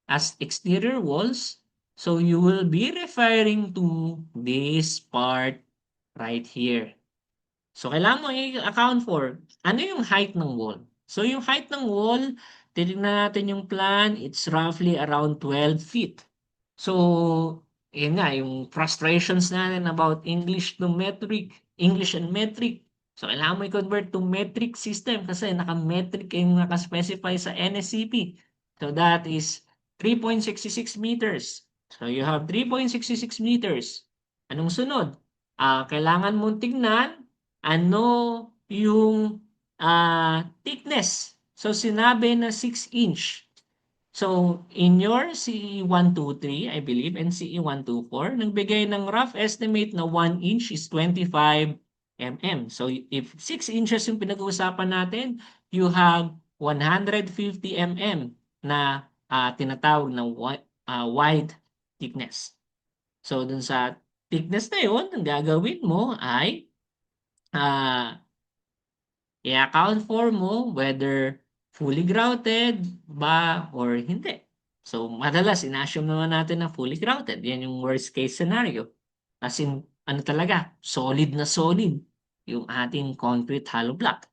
as exterior walls. So you will be referring to this part right here. So, kailangan mo i-account for ano yung height ng wall. So, yung height ng wall, titignan natin yung plan, it's roughly around 12 feet. So, yun nga, yung frustrations natin about English to metric, English and metric. So, kailangan mo i-convert to metric system kasi naka-metric yung naka-specify sa NSCP. So, that is 3.66 meters. So, you have 3.66 meters. Anong sunod? Kailangan mong tignan ano yung thickness. So, sinabi na 6 inch. So, in your CE 123, I believe, and CE 124, nagbigay ng rough estimate na 1 inch is 25 mm. So, if 6 inches yung pinag-uusapan natin, you have 150 mm na tinatawag na wide thickness. So, dun sa thickness na yun, ang gagawin mo ay i-account for mo whether fully grouted ba or hindi. So, madalas in-assume naman natin na fully grouted. Yan yung worst case scenario. As in, ano talaga, solid yung ating concrete hollow block.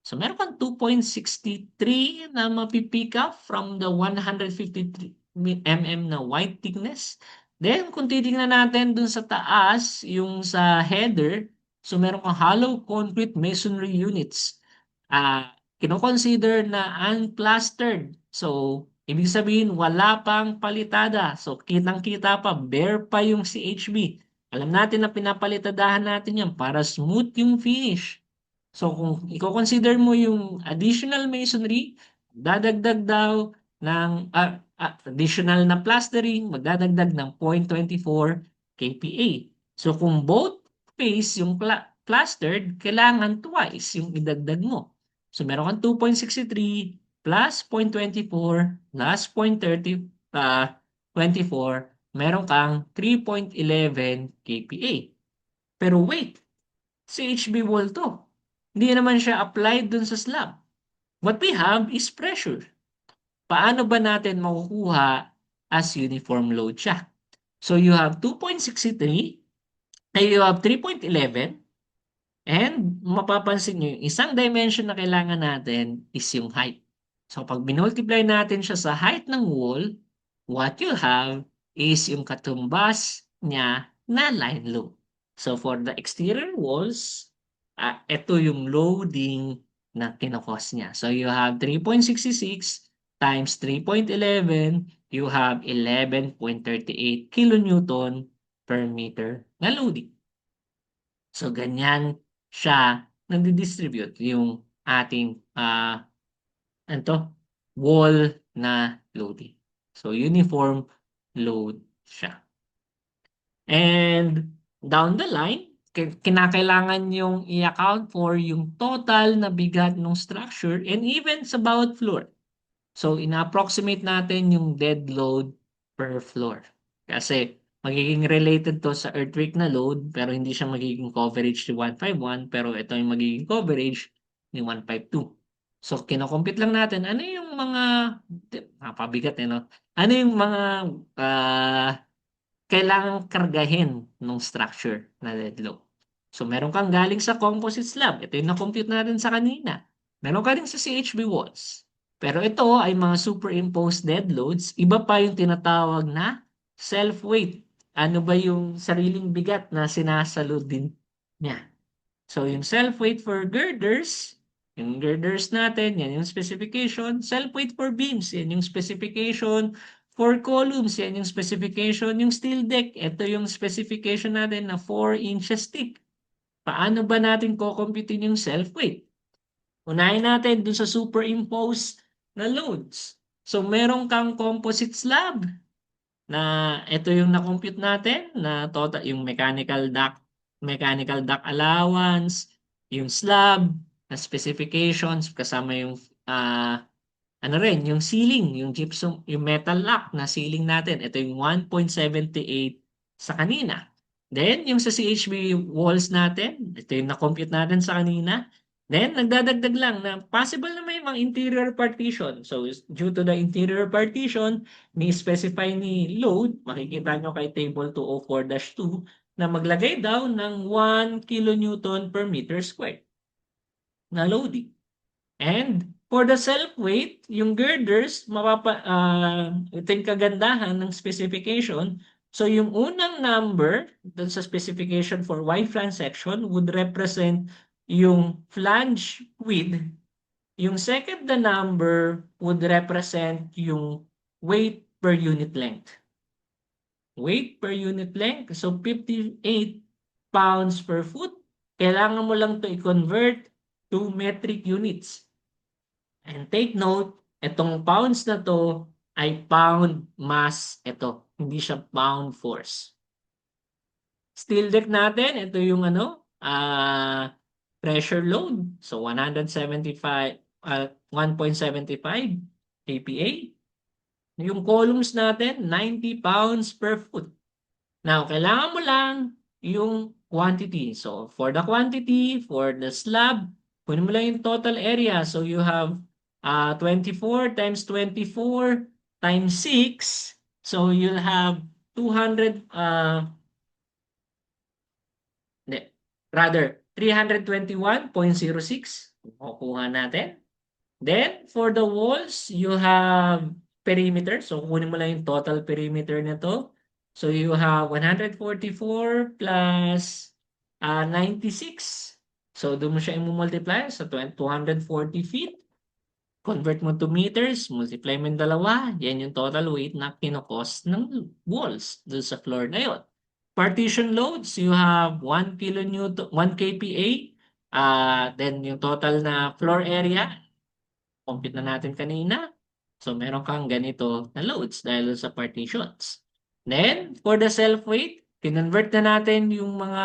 So, meron kang 2.63 na mapipick up from the 153 mm na wide thickness. Then, kung titingnan natin dun sa taas, yung sa header, so meron kang hollow concrete masonry units. Kino-consider na unplastered. So, ibig sabihin wala pang palitada. So, kitang-kita pa, bare pa yung CHB. Alam natin na pinapalitadahan natin yan para smooth yung finish. So, kung i-consider mo yung additional masonry, dadagdag daw ng additional na plastering, magdadagdag ng 0.24 kPa. So, kung both face yung plastered, kailangan twice yung idagdag mo. So, meron kang 2.63 plus 0.24 plus 0.24, meron kang 3.11 kPa. Pero wait, CHB wall to. Hindi naman siya applied dun sa slab. What we have is pressure. Paano ba natin makukuha as uniform load siya? So you have 2.63, you have 3.11, and mapapansin nyo, yung isang dimension na kailangan natin is yung height. So pag binultiply natin siya sa height ng wall, what you have is yung katumbas niya na line load. So for the exterior walls, ito yung loading na kinokos niya. So you have 3.66 times 3.11, you have 11.38 kilonewton per meter na loading. So ganyan siya nagdi-distribute yung ating wall na loading. So uniform load siya. And down the line, kinakailangan yung i-account for yung total na bigat ng structure and even sa bawat floor. So, ina-approximate natin yung dead load per floor. Kasi magiging related to sa earthquake na load pero hindi siya magiging coverage ni 151 pero ito yung magiging coverage ni 152. So, kinocompute lang natin ano yung mga napabigat no? Ano yung mga kailangang kargahin ng structure na dead load. So, meron kang galing sa composite slab. Ito yung na-compute natin sa kanina. Meron ka rin sa CHB walls. Pero ito ay mga superimposed dead loads. Iba pa yung tinatawag na self-weight. Ano ba yung sariling bigat na sinasalo din niya? So, yung self-weight for girders, yung girders natin, yan yung specification. Self-weight for beams, yan yung specification. For columns, yan yung specification. Yung steel deck, ito yung specification natin na 4 inches thick. Paano ba natin kukumputin yung self-weight? Unahin natin dun sa superimposed na loads. So, meron kang composite slab na ito yung na-compute natin na total yung mechanical duct allowance, yung slab na specifications kasama yung ano rin, yung ceiling, yung gypsum, yung metal lock na ceiling natin. Ito yung 1.78 sa kanina. Then, yung sa CHB walls natin, ito yung na-compute natin sa kanina. Then, nagdadagdag lang na possible na may mga interior partition. So, due to the interior partition, ni-specify ni load, makikita nyo kay table 204-2, na maglagay daw ng 1 kilonewton per meter square na loading. And for the self-weight, yung girders, ito yung kagandahan ng specification. So yung unang number dun sa specification for Y flange section would represent yung flange width. Yung second na number would represent yung weight per unit length. Weight per unit length. So 58 pounds per foot. Kailangan mo lang to i-convert to metric units. And take note, itong pounds na to ay pound mass ito. Hindi siya pound force. Steel deck natin, ito yung pressure load. So 175, 1.75 kPa. Yung columns natin, 90 pounds per foot. Now, kailangan mo lang yung quantity. So, for the quantity, for the slab, kunin mo lang yung total area. So, you have 24 times 24 times 6. So, you'll have 200, rather, 321.06. Kukuha natin. Then, for the walls, you have perimeter. So, kunin mo lang yung total perimeter nito. So, you have 144 plus 96. So, doon mo siya i-multiply sa 240 feet. Convert mo to meters, multiply mo yung dalawa. Yan yung total weight na kinokost ng walls doon sa floor na yun. Partition loads, you have 1 kilonewton, 1 kPa. Then, yung total na floor area, compute na natin kanina. So, meron kang ganito na loads dahil sa partitions. Then, for the self-weight, kinonvert na natin yung mga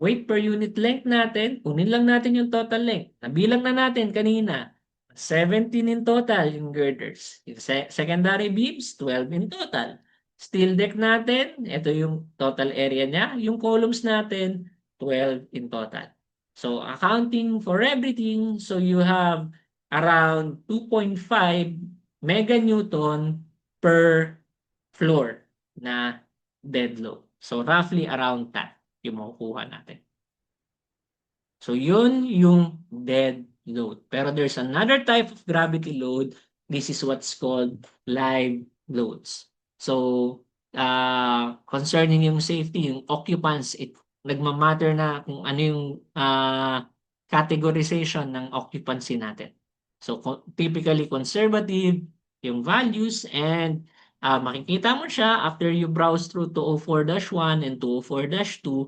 weight per unit length natin. Kunin lang natin yung total length. Nabilang na natin kanina. 17 in total yung girders. Yung secondary beams, 12 in total. Steel deck natin, ito yung total area niya. Yung columns natin, 12 in total. So, accounting for everything, so you have around 2.5 meganewton per floor na dead load. So, roughly around that yung makukuha natin. So, yun yung dead load. Pero there's another type of gravity load. This is what's called live loads. So, concerning yung safety, yung occupants, nagmamatter na kung ano yung categorization ng occupancy natin. So, typically conservative yung values and makikita mo siya after you browse through 204-1 and 204-2,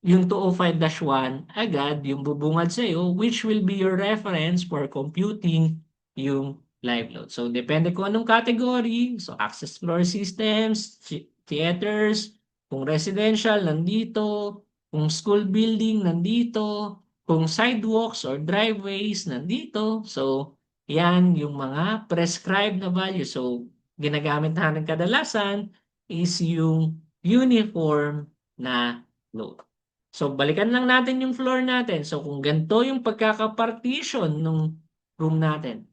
yung 205-1 agad yung bubungad sa'yo which will be your reference for computing yung live load. So, depende kung anong category. So, access floor systems, theaters, kung residential, nandito. Kung school building, nandito. Kung sidewalks or driveways, nandito. So, yan yung mga prescribed na value. So, ginagamit natin kadalasan is yung uniform na load. So, balikan lang natin yung floor natin. So, kung ganito yung pagkakapartition ng room natin.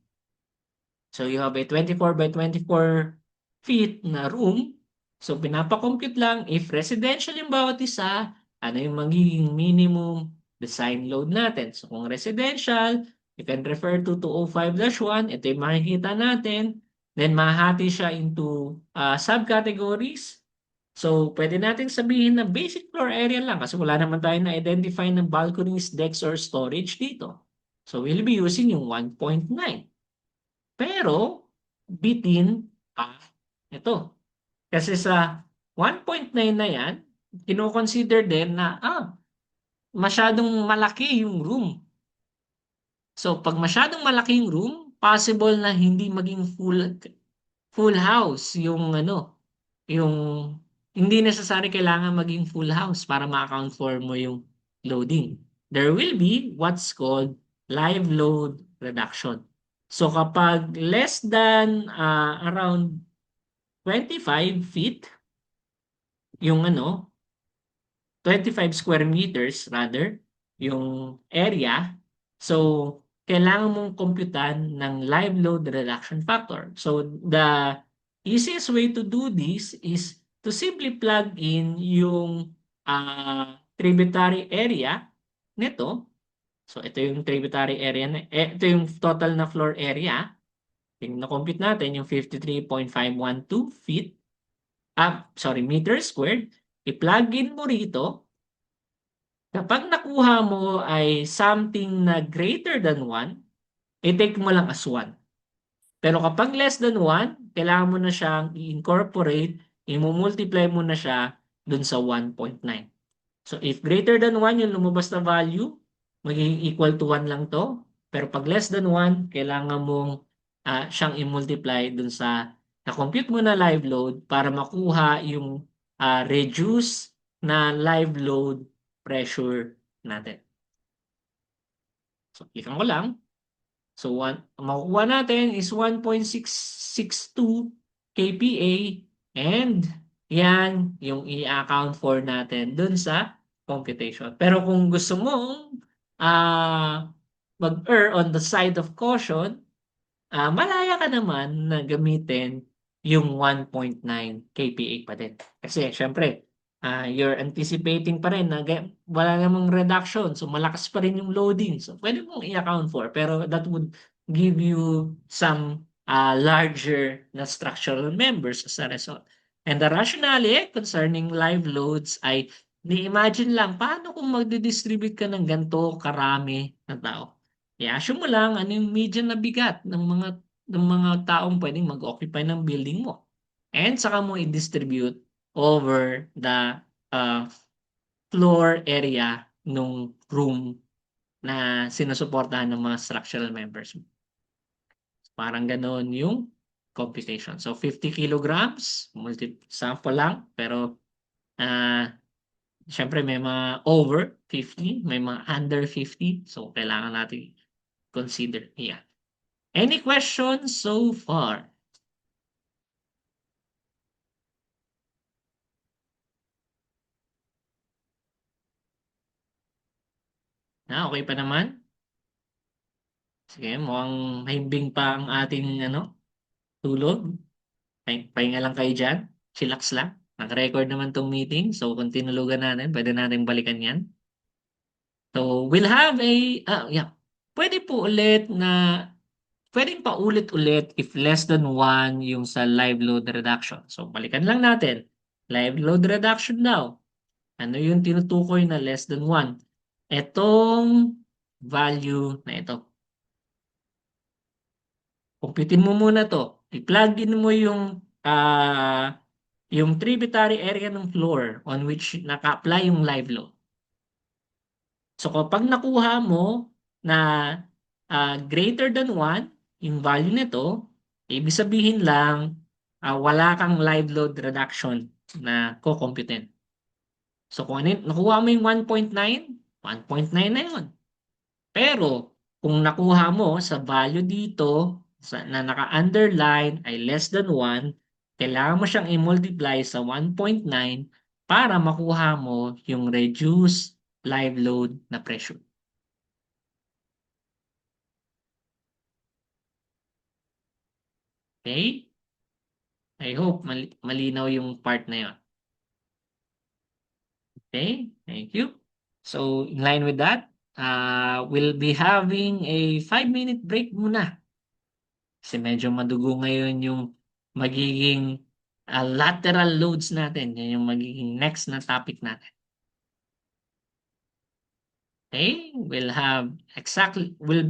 So, you have a 24 by 24 feet na room. So, pinapakompute lang if residential yung bawat isa, ano yung magiging minimum design load natin. So, kung residential, you can refer to 205-1. Ito yung makikita natin. Then, mahati siya into subcategories. So, pwede natin sabihin na basic floor area lang kasi wala naman tayo na-identify ng balconies, decks, or storage dito. So, we'll be using yung 1.9. Pero, bitin pa ito. Kasi sa 1.9 na yan, kino-consider din na, masyadong malaki yung room. So, pag masyadong malaki yung room, possible na hindi maging full house yung ano, yung hindi necessary kailangan maging full house para ma-account for mo yung loading. There will be what's called live load reduction. So kapag less than around 25 feet yung 25 square meters rather, yung area. So, kailangan mong computan ng live load reduction factor. So, the easiest way to do this is to simply plug in yung tributary area nito. So, ito yung tributary area, ito yung total na floor area. Na-compute natin yung 53.512 feet, meters squared. I-plug in mo rito. Kapag nakuha mo ay something na greater than 1, i-take mo lang as 1. Pero kapag less than 1, kailangan mo na siyang i-incorporate, i-multiply mo na siya dun sa 1.9. So if greater than 1 yung lumabas na value, magiging equal to 1 lang to. Pero pag less than 1, kailangan mong siyang i-multiply dun sa na-compute mo na live load para makuha yung reduce na live load pressure natin. So, click ko lang. So, makukuha natin is 1.662 kPa and yan yung i-account for natin dun sa computation. Pero kung gusto mong mag-err on the side of caution, malaya ka naman na gamitin yung 1.9 kPa pa din. Kasi syempre, you're anticipating pa rin na wala namang reduction. So malakas pa rin yung loading. So pwede mong i-account for. Pero that would give you some larger na structural members as a result. And the rationale concerning live loads ay ni-imagine lang paano kung magdi-distribute ka ng ganito karami na tao. I-assume mo lang ano yung median na bigat ng mga taong pwedeng mag-occupy ng building mo. And saka mo i-distribute over the uh, floor area nung room na sinusuportahan ng mga structural members mo. Parang ganoon yung computation. So 50 kilograms, sample lang, pero syempre may mga over 50, may mga under 50. So kailangan natin consider. Yeah. Any questions so far? Okay pa naman? Sige, mukhang mahimbing pa ang ating tulog. Pahinga lang kayo dyan. Chillax lang. Nag-record naman tong meeting. So, kung tinulugan natin, pwede natin balikan yan. So, we'll have yeah. Pwede po ulit na, pwedeng paulit-ulit if less than 1 yung sa live load reduction. So, balikan lang natin. Live load reduction daw. Ano yung tinutukoy na less than 1? Etong value na ito. Kumpitin mo muna to. I-plug in mo yung tributary area ng floor on which naka-apply yung live load. So kapag nakuha mo na greater than 1, yung value nito, ibig sabihin lang, wala kang live load reduction na kukumputin. So kung ano nakuha mo yung 1.9 na yun. Pero kung nakuha mo sa value dito na naka-underline ay less than 1, kailangan mo siyang i-multiply sa 1.9 para makuha mo yung reduced live load na pressure. Okay? I hope malinaw yung part na yun. Okay? Thank you. So, in line with that, we'll be having a 5-minute break muna. Kasi medyo madugo ngayon yung magiging lateral loads natin. Yan yung magiging next na topic natin. Okay? We'll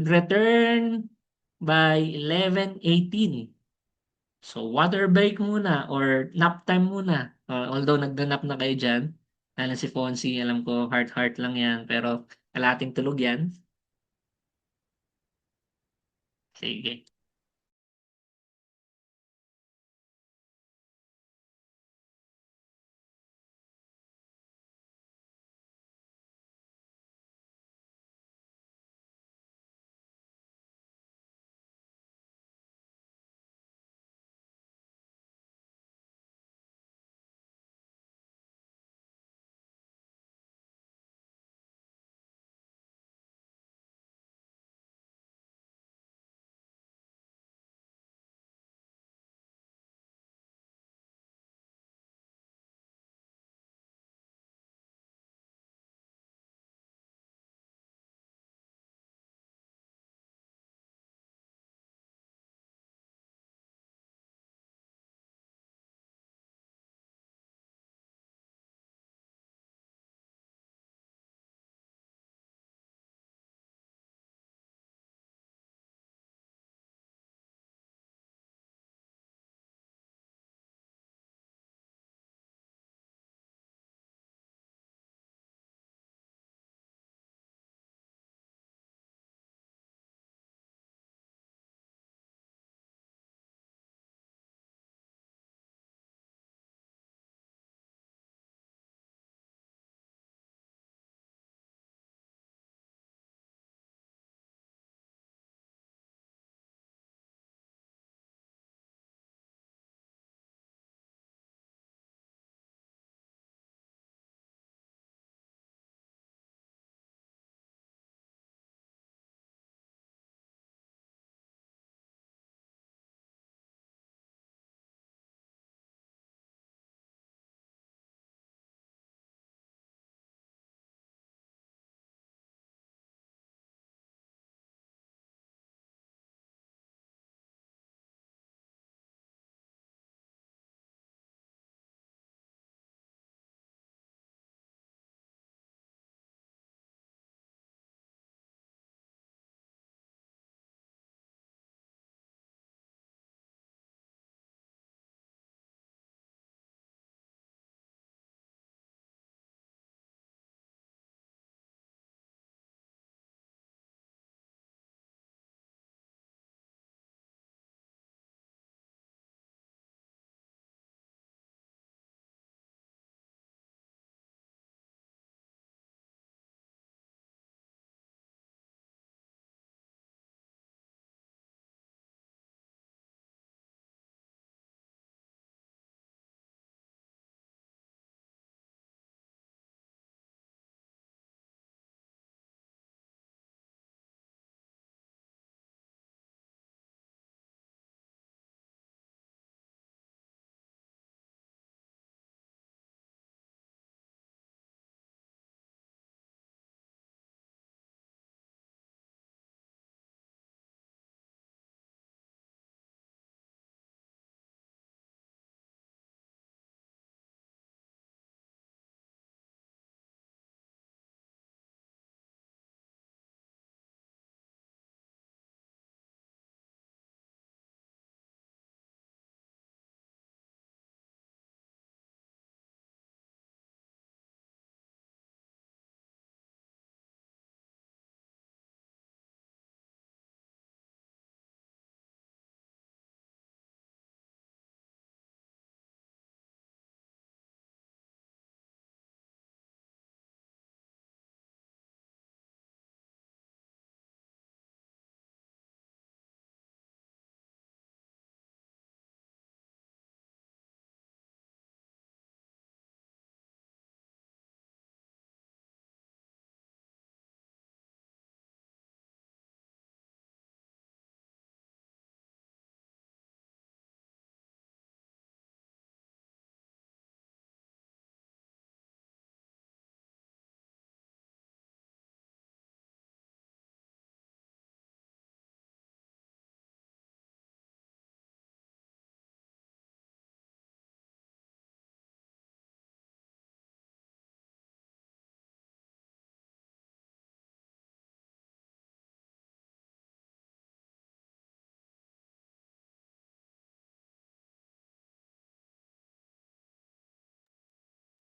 return by 11:18. So, water break muna or nap time muna. Although nagda-nap na kayo dyan. Lalo si Fonzie, alam ko heart-heart lang yan. Pero kalating tulog yan. Sige.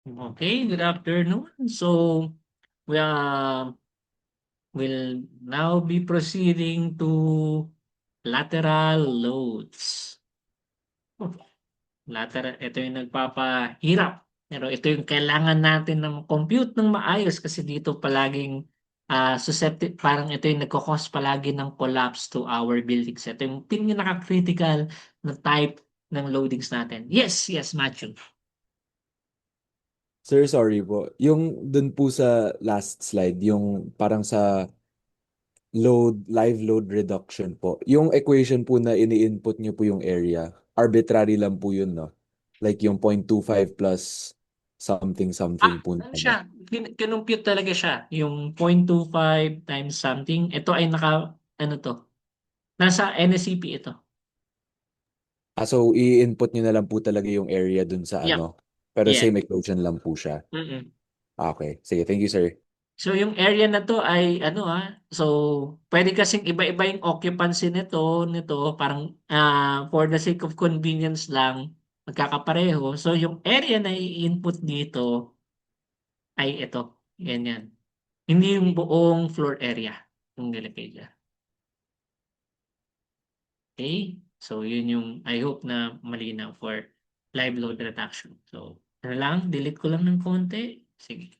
Okay, good afternoon. So we will now be proceeding to lateral loads. Oh, lateral, ito yung nagpapahirap. Pero ito yung kailangan natin ng compute ng maayos kasi dito palaging susceptible, parang ito yung nagkakos palagi ng collapse to our buildings. Ito yung pinaka-critical na type ng loadings natin. Yes, yes, Matthew. Sir, sorry po. Yung dun po sa last slide, yung parang sa live load reduction po. Yung equation po na ini-input nyo po yung area, arbitrary lang po yun, no? Like yung 0.25 plus something something po na Ano ano. siya, kinumpute talaga siya. Yung 0.25 times something. Ito ay ano to, nasa NSCP ito. So i-input nyo na lang po talaga yung area dun sa Yep, ano. Pero yeah. same equation lang po siya. Mm-mm. Okay. Sige, thank you, sir. So yung area na to ay ano so pwede kasing iba-iba yung occupancy nito parang for the sake of convenience lang magkakapareho. So yung area na i-input dito ay ito, ganyan. Hindi yung buong floor area yung nilagay dyan. Okay? So, yun yung I hope na malinaw for live load reduction. So, ano lang, delete ko lang ng konti. Sige.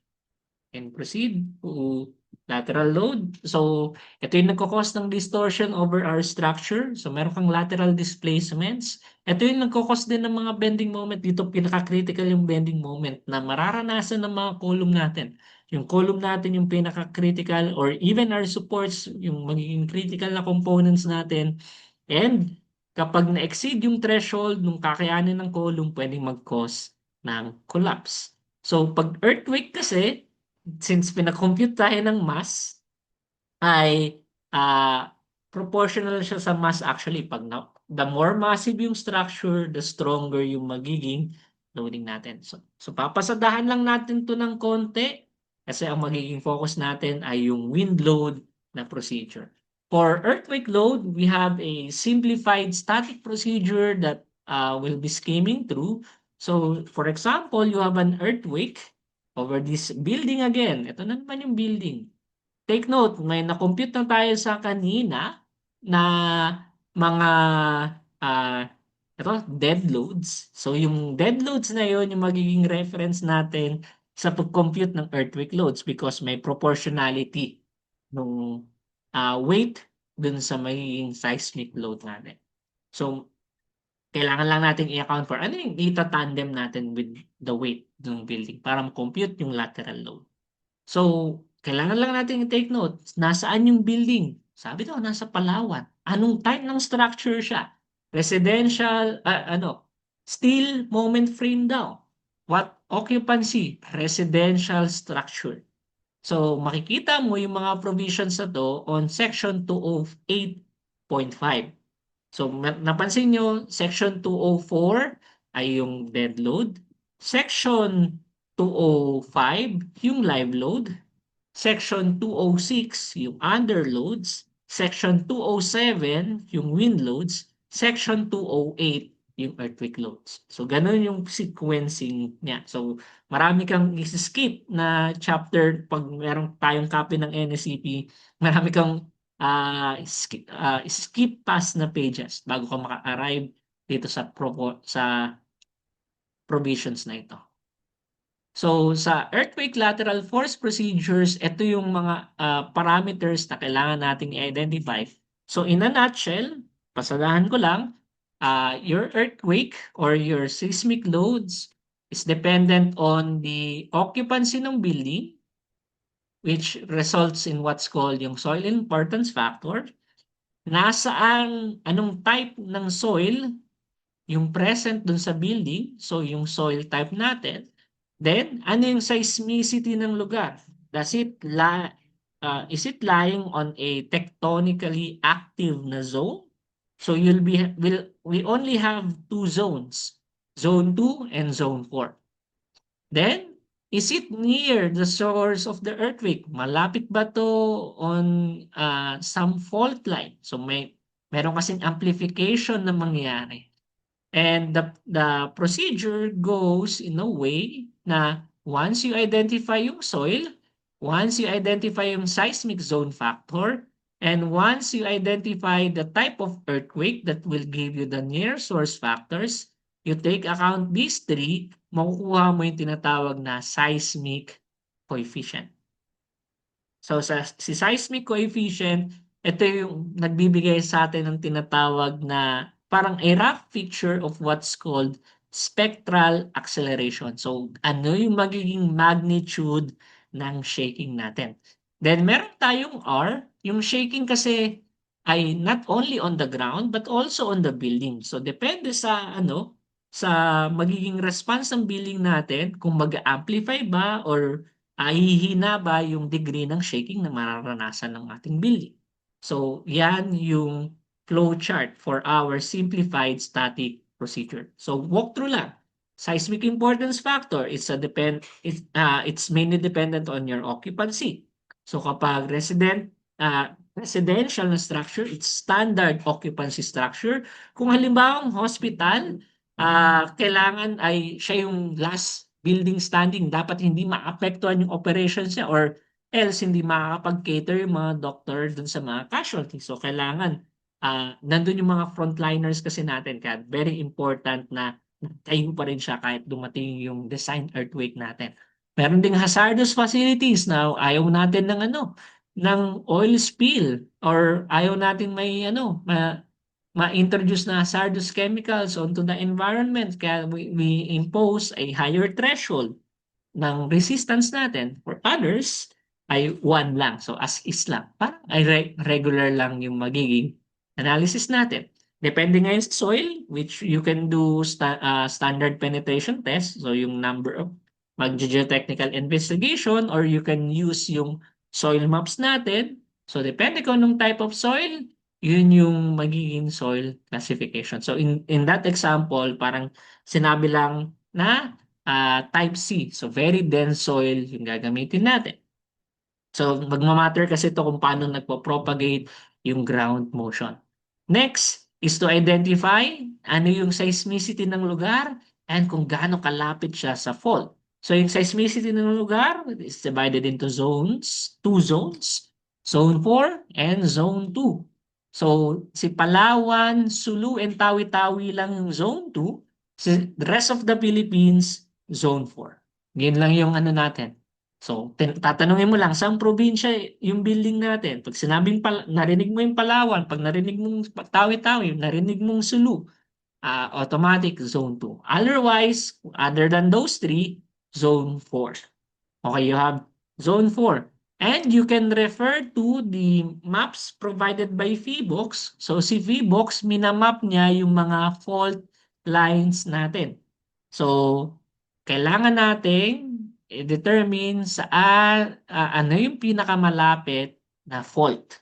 And proceed to lateral load. So, ito yung nagkakos ng distortion over our structure. So, meron kang lateral displacements. Ito yung nagkakos din ng mga bending moment. Dito, pinaka-critical yung bending moment na mararanasan ng mga column natin. Yung column natin yung pinaka-critical or even our supports, yung magiging critical na components natin. And kapag na-exceed yung threshold ng kakayanin ng column, pwedeng mag-cause ng collapse. So, pag earthquake kasi, since pinakompute tayo ng mass, ay proportional siya sa mass actually. The more massive yung structure, the stronger yung magiging loading natin. So papasadahan lang natin to ng konti kasi ang magiging focus natin ay yung wind load na procedure. For earthquake load, we have a simplified static procedure that will be skimming through. So, for example, you have an earthquake over this building again. Ito na naman yung building. Take note, may na-compute na tayo sa kanina na mga ah ito, dead loads. So yung dead loads na yun yung magiging reference natin sa pag-compute ng earthquake loads because may proportionality nung weight dun sa magiging seismic load natin. So kailangan lang natin i-account for ano yung ita-tandem natin with the weight ng building para ma-compute yung lateral load. So, kailangan lang natin i-take note, nasaan yung building? Sabi daw, nasa Palawan. Anong type ng structure siya? Residential, steel moment frame daw. What occupancy? Residential structure. So, makikita mo yung mga provisions na to on section 208.5. So, napansin nyo, section 204 ay yung dead load. Section 205, yung live load. Section 206, yung underloads. Section 207, yung wind loads. Section 208, yung earthquake loads. So, ganun yung sequencing niya. So, marami kang skip na chapter pag meron tayong copy ng NSCP, marami kang skip past na pages bago ka maka-arrive dito sa provisions na ito. So, sa earthquake lateral force procedures, ito yung mga parameters na kailangan nating i-identify. So, in a nutshell, pasadahan ko lang, your earthquake or your seismic loads is dependent on the occupancy ng building, which results in what's called yung soil importance factor. Nasaan, anong type ng soil yung present dun sa building, so yung soil type natin. Then, ano yung seismicity ng lugar? Is it lying on a tectonically active na zone? So we only have two zones, zone 2 and zone 4. Then, is it near the source of the earthquake? Malapit ba to on some fault line? So meron kasing amplification na mangyayari. And the procedure goes in a way na once you identify yung soil, once you identify yung seismic zone factor, and once you identify the type of earthquake that will give you the near source factors, you take account these three, makukuha mo yung tinatawag na seismic coefficient. So si seismic coefficient, ito yung nagbibigay sa atin ng tinatawag na parang a rough picture of what's called spectral acceleration. So ano yung magiging magnitude ng shaking natin. Then meron tayong R, yung shaking kasi ay not only on the ground but also on the building. So depende sa magiging response ng building natin kung mag-amplify ba or hihina ba yung degree ng shaking na mararanasan ng ating building. So, yan yung flow chart for our simplified static procedure. So, walk through lang. Seismic importance factor, it's mainly dependent on your occupancy. So, kapag residential na structure, it's standard occupancy structure. Kung halimbawa ang hospital, kailangan ay siya yung last building standing, dapat hindi maapektuhan yung operations niya or else hindi makakapag-cater yung mga doctor dun sa mga casualties. So kailangan nandun yung mga frontliners kasi natin, kaya very important na tayo pa rin siya kahit dumating yung design earthquake natin. Meron ding hazardous facilities na ayaw natin ng oil spill or ayaw natin may ma-introduce na hazardous chemicals onto the environment. Kaya we impose a higher threshold ng resistance natin. For others, ay 1 lang. So as is lang. Parang ay regular lang yung magiging analysis natin. Depende ngayon sa soil, which you can do standard penetration test. So yung number of mag-geotechnical investigation or you can use yung soil maps natin. So depende kung anong type of soil, yun yung magiging soil classification. So in that example, parang sinabi lang na type C. So very dense soil yung gagamitin natin. So magmamatter kasi ito kung paano nagpo-propagate yung ground motion. Next is to identify ano yung seismicity ng lugar and kung gaano kalapit siya sa fault. So yung seismicity ng lugar is divided into zones, two zones, Zone 4 and Zone 2. So si Palawan, Sulu, and Tawi-Tawi lang yung Zone 2. The rest of the Philippines, Zone 4. Yun lang yung natin. So, tatanungin mo lang, saan probinsya yung building natin? Pag sinabing narinig mo yung Palawan, pag narinig mong Tawi-Tawi, narinig mong Sulu, automatic Zone 2. Otherwise, other than those three, Zone 4. Okay, you have Zone 4. And you can refer to the maps provided by Phoebox. So si Phoebox, minamap niya yung mga fault lines natin. So, kailangan nating i-determine ano yung pinakamalapit na fault.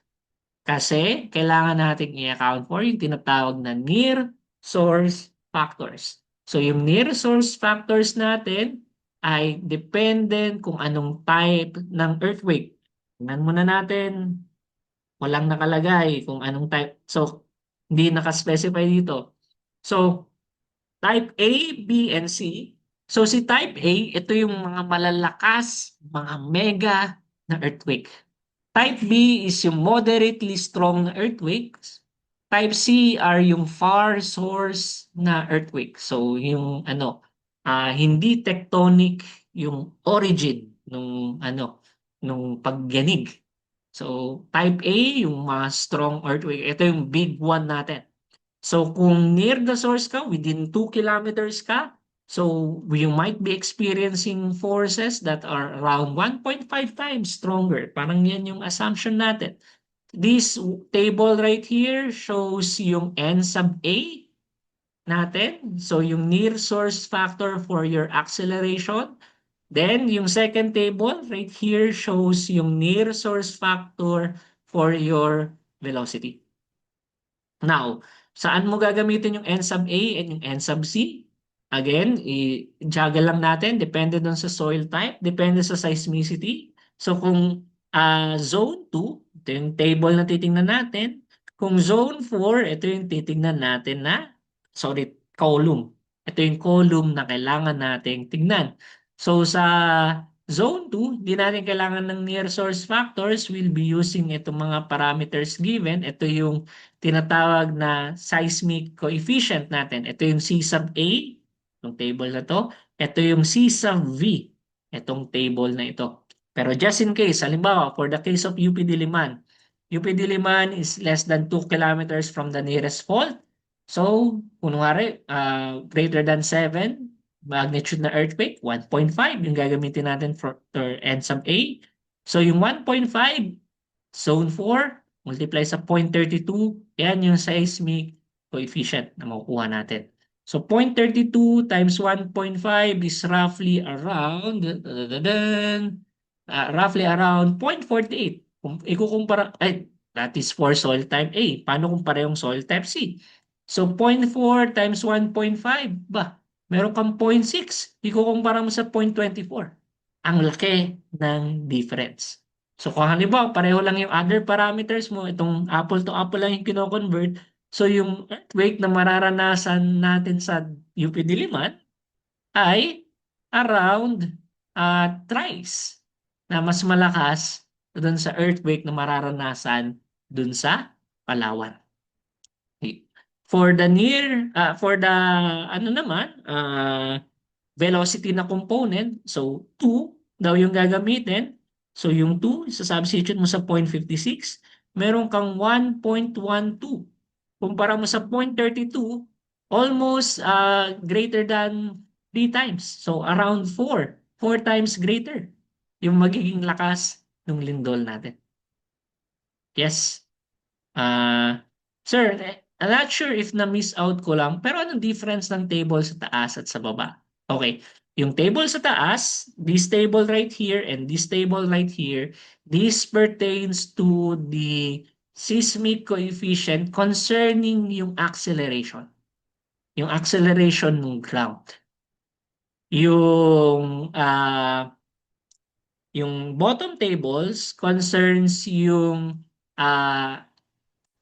Kasi kailangan nating i-account for yung tinatawag na near source factors. So yung near source factors natin ay dependent kung anong type ng earthquake. Tingnan muna natin, walang nakalagay kung anong type. So hindi nakaspecify dito. So type A, B, and C. So si type A, ito yung mga malalakas, mga mega na earthquake. Type B is yung moderately strong na earthquakes. Type C are yung far source na earthquake. So yung hindi tectonic yung origin nung pagyanig. So type A yung mga strong earthquake. Ito yung big one natin. So kung near the source ka, within 2 kilometers ka, so you might be experiencing forces that are around 1.5 times stronger. Parang yan yung assumption natin. This table right here shows yung N sub A natin. So yung near source factor for your acceleration. Then yung second table right here shows yung near source factor for your velocity. Now, saan mo gagamitin yung N sub A and yung N sub C? Again, i-juggle lang natin. Depende dun sa soil type. Depende sa seismicity. So kung zone 2, ito yung table na titingnan natin. Kung zone 4, ito yung titingnan natin column. Ito yung column na kailangan nating tingnan. So sa zone 2, hindi natin kailangan ng near source factors. We'll be using itong mga parameters given. Ito yung tinatawag na seismic coefficient natin. Ito yung C sub A, itong table na to. Ito yung C sub V, itong table na ito. Pero just in case, halimbawa, for the case of UP Diliman, UP Diliman is less than 2 kilometers from the nearest fault. So, kunwari, greater than 7, magnitude na earthquake, 1.5 yung gagamitin natin for ENSAM A. So yung 1.5, zone 4, multiply sa 0.32, yan yung seismic coefficient na makukuha natin. So 0.32 times 1.5 is roughly around, roughly around 0.48. Kung ikukumpara, that is for soil type A. Paano kung parehong soil type C? So 0.4 times 1.5, ba? Meron kang 0.6. Ikukumpara mo sa 0.24. Ang laki ng difference. So kung halimbawa, pareho lang yung other parameters mo, itong apple to apple lang yung kino-convert, so yung earthquake na mararanasan natin sa UP Diliman ay around thrice na mas malakas dun sa earthquake na mararanasan dun sa Palawan. Okay. For the ano naman, velocity na component, so 2 daw yung gagamitin. So yung 2, isa-substitute mo sa 0.56, meron kang 1.12. Kumpara mo sa 0.32, almost greater than 3 times. So around 4. 4 times greater yung magiging lakas ng lindol natin. Yes. Sir, I'm not sure if na-miss out ko lang, pero anong difference ng table sa taas at sa baba? Okay, yung table sa taas, this table right here and this table right here, this pertains to the seismic coefficient concerning yung acceleration. Yung acceleration ng ground. Yung bottom tables concerns yung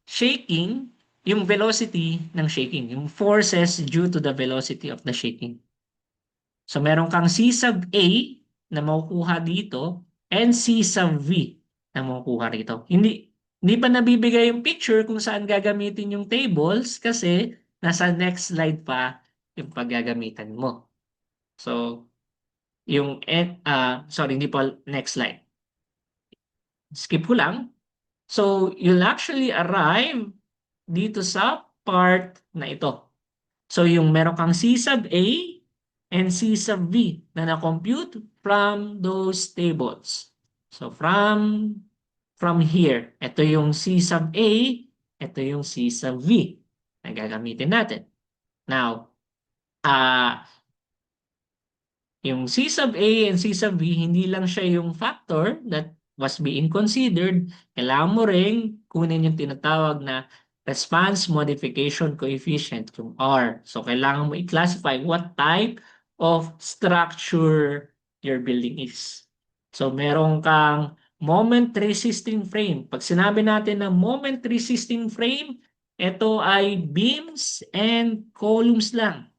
shaking, yung velocity ng shaking, yung forces due to the velocity of the shaking. So meron kang C sub A na makukuha dito and C sub V na makukuha rito. Hindi pa nabibigay yung picture kung saan gagamitin yung tables kasi nasa next slide pa yung paggagamitan mo. So, sorry, hindi pa next slide. Skip ko lang. So, you'll actually arrive dito sa part na ito. So, yung meron kang C sub A and C sub V na na-compute from those tables. So, from here, ito yung C sub A, ito yung C sub V na gagamitin natin. Now, yung C sub A and C sub V, hindi lang siya yung factor that was being considered. Kailangan mo rin kunin yung tinatawag na response modification coefficient, yung R. So, kailangan mo i-classify what type of structure your building is. So, meron kang moment resisting frame. Pag sinabi natin na moment resisting frame, ito ay beams and columns lang.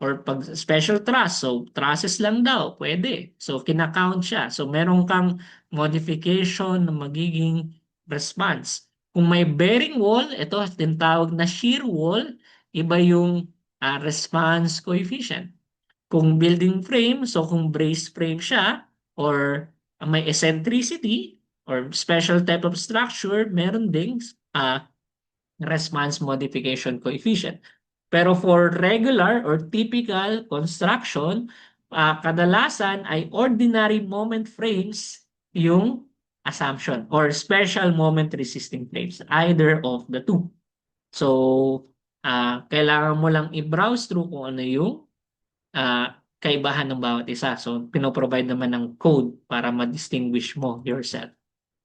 Or pag special truss, so trusses lang daw, pwede. So kinakount siya. So meron kang modification na magiging response. Kung may bearing wall, ito tinatawag na shear wall, iba yung response coefficient. Kung building frame, so kung brace frame siya, or may eccentricity, or special type of structure, meron ding response modification coefficient. Pero for regular or typical construction, kadalasan ay ordinary moment frames yung assumption or special moment resisting frames, either of the two. So, kailangan mo lang i-browse through kung ano yung kaibahan ng bawat isa. So, pinoprovide naman ng code para ma-distinguish mo yourself.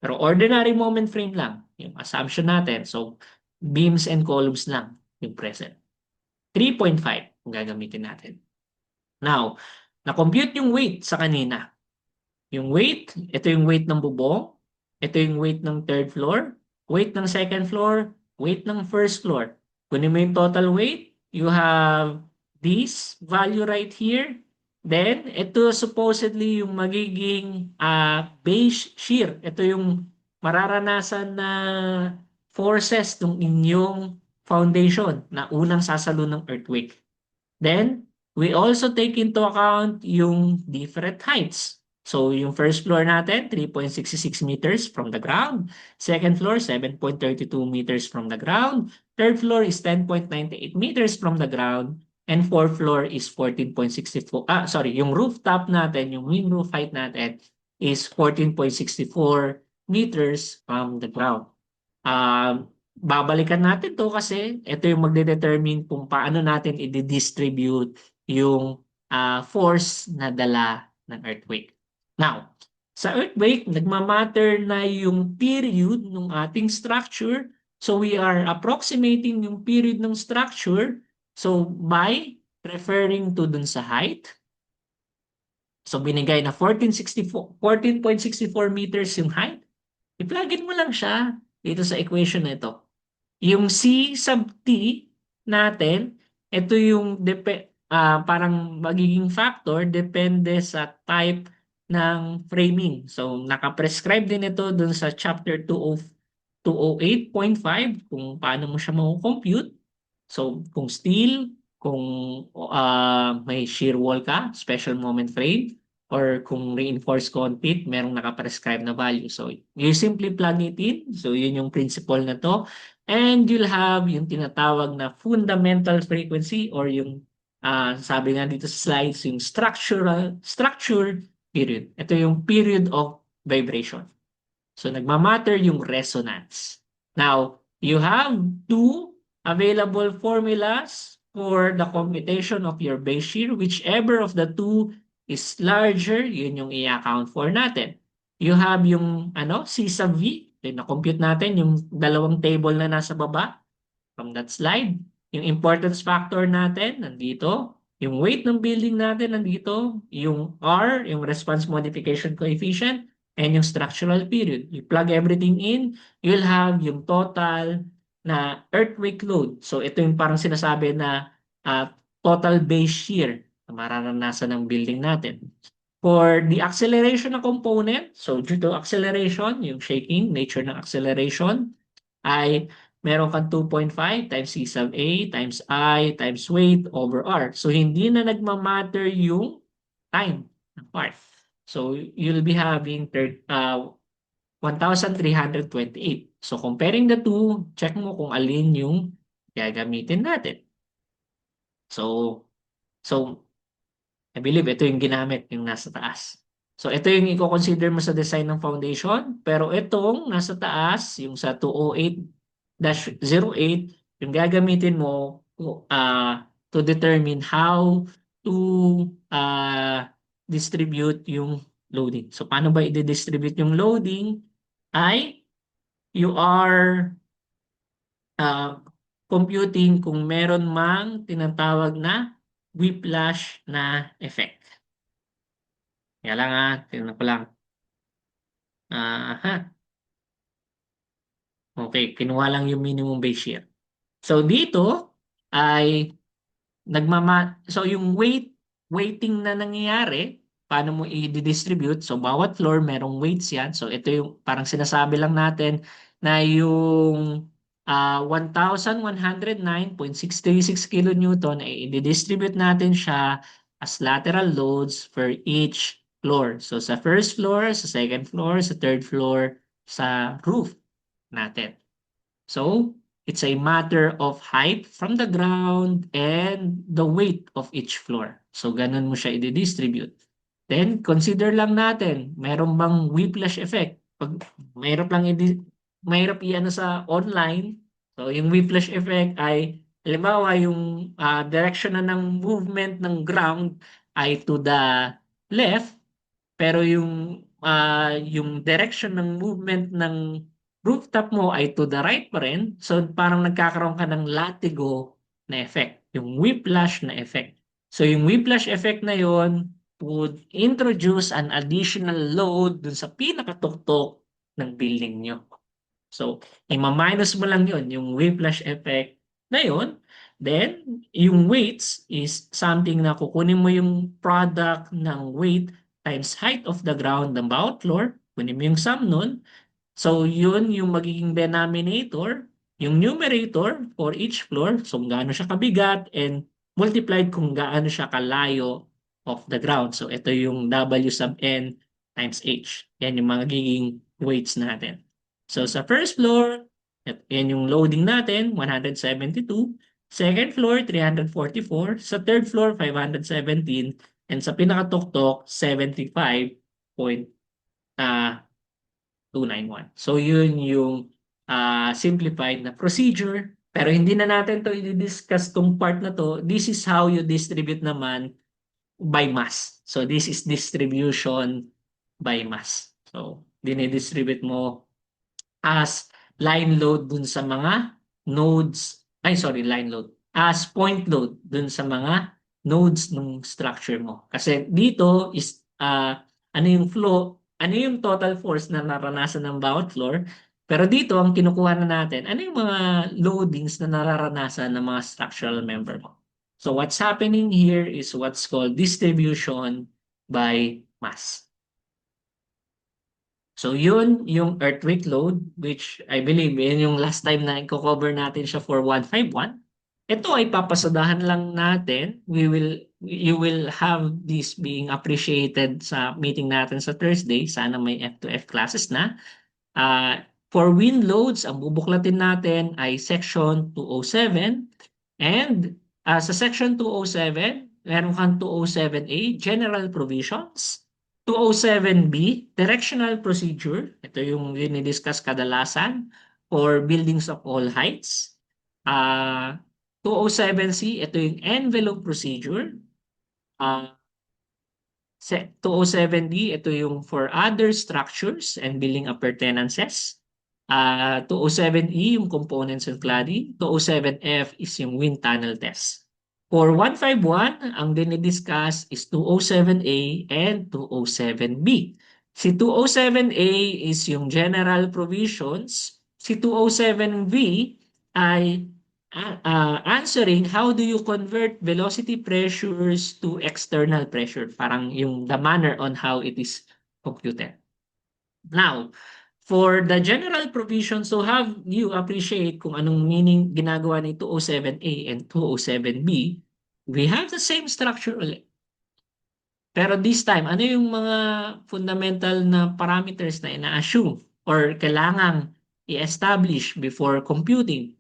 Pero ordinary moment frame lang yung assumption natin. So, beams and columns lang yung present. 3.5 kung gagamitin natin. Now, na-compute yung weight sa kanina. Yung weight, ito yung weight ng bubong, ito yung weight ng third floor, weight ng second floor, weight ng first floor. Kunin mo yung total weight, you have this value right here, Then, ito supposedly yung magiging base shear. Ito yung mararanasan na forces ng inyong foundation na unang sasalo ng earthquake. Then, we also take into account yung different heights. So, yung first floor natin, 3.66 meters from the ground. Second floor, 7.32 meters from the ground. Third floor is 10.98 meters from the ground. And fourth floor is 14.64. Yung rooftop natin, yung mean roof height natin is 14.64 meters from the ground. Babalikan natin to kasi ito yung magde-determine kung paano natin i-distribute yung force na dala ng earthquake. Now, sa earthquake, nagmamatter na yung period ng ating structure. So we are approximating yung period ng structure. So by referring to dun sa height. So binigay na 14.64 meters yung height. I-plugin mo lang siya dito sa equation na ito. Yung C sub T natin, ito yung parang magiging factor depende sa type ng framing. So, naka-prescribe din ito dun sa chapter 208.5 kung paano mo siya ma-compute. So, kung steel, kung may shear wall ka, special moment frame, or kung reinforced concrete, merong naka-prescribe na value. So, you simply plug it in. So, yun yung principle na to. And you'll have yung tinatawag na fundamental frequency or yung sabi nga dito sa slides, yung structure period. Ito yung period of vibration. So nagmamatter yung resonance. Now, you have two available formulas for the computation of your base shear. Whichever of the two is larger, yun yung i-account for natin. You have yung C sub V. Na-compute natin yung dalawang table na nasa baba from that slide. Yung importance factor natin, nandito. Yung weight ng building natin, nandito. Yung R, yung response modification coefficient, and yung structural period. You plug everything in, you'll have yung total na earthquake load. So ito yung parang sinasabi na total base shear na mararanasan ng building natin. For the acceleration na component, so due to acceleration, yung shaking, nature ng acceleration, ay meron kang 2.5 times C sub A times I times weight over R. So, hindi na nagmamatter yung time ng part. So, you'll be having 1,328. So, comparing the two, check mo kung alin yung gagamitin natin. So, I believe ito yung ginamit, yung nasa taas. So, ito yung i-consider mo sa design ng foundation. Pero itong nasa taas, yung sa 208-08, yung gagamitin mo to determine how to distribute yung loading. So, paano ba i-distribute yung loading? Ay, you are computing kung meron mang tinatawag na whiplash na effect. Kaya lang tingnan ko lang. Okay, kinuha lang yung minimum base shear. So dito ay so yung weighting na nangyayari, paano mo i-distribute? So bawat floor merong weights yan. So ito yung parang sinasabi lang natin na yung 1,109.636 kilonewton ay i-distribute natin siya as lateral loads for each floor. So sa first floor, sa second floor, sa third floor, sa roof natin. So, it's a matter of height from the ground and the weight of each floor. So, ganun mo siya i-distribute. Then, consider lang natin, meron bang whiplash effect? Pag mahirap i-ano sa online, so yung whiplash effect ay, halimbawa, yung direction na ng movement ng ground ay to the left, pero yung direction ng movement ng rooftop mo ay to the right pa rin, so parang nagkakaroon ka ng latigo na effect, yung whiplash na effect. So yung whiplash effect na yon would introduce an additional load dun sa pinakatuktok ng building nyo. So, ima-minus mo lang yon yung whiplash effect na yon, Then, yung weights is something na kukunin mo yung product ng weight times height of the ground ng bawat floor, kunin mo yung sum nun. So, yun yung magiging denominator, yung numerator for each floor, so kung gaano siya kabigat, and multiplied kung gaano siya kalayo of the ground. So, ito yung W sub n times h. Yan yung magiging weights natin. So, sa first floor, yan yung loading natin, 172. Second floor, 344. Sa third floor, 517. And sa pinakatuktok, 75.291. So yun yung simplified na procedure. Pero hindi na natin to i-discuss tong part na to. This is how you distribute naman by mass. So this is distribution by mass. So dinidistribute mo as line load dun sa mga nodes, ay sorry, line load, as point load dun sa mga nodes ng structure mo. Kasi dito is ano yung flow, ano yung total force na naranasan ng bawat floor, pero dito ang kinukuha na natin, ano yung mga loadings na nararanasan ng mga structural member mo. So what's happening here is what's called distribution by mass. So yun yung earthquake load, which I believe yun yung last time na i-cover natin siya for 151. Ito ay papasadahan lang natin. You will have this being appreciated sa meeting natin sa Thursday. Sana may F2F classes na. For wind loads, ang bubuklatin natin ay section 207. And sa section 207, meron kang 207A, general provisions. 207B, directional procedure. Ito yung dinidiscuss kadalasan for buildings of all heights. 207C, ito yung envelope procedure. 207D, ito yung for other structures and building appurtenances. 207E, yung components and cladding. 207F is yung wind tunnel test. For 151, ang dinidiscuss is 207A and 207B. Si 207A is yung general provisions. Si 207V ay answering how do you convert velocity pressures to external pressure? Parang yung the manner on how it is computed. Now, for the general provision, so have you appreciate kung anong meaning ginagawa ni 207A and 207B, we have the same structure ulit. Pero this time, ano yung mga fundamental na parameters na ina-assume or kailangang i-establish before computing?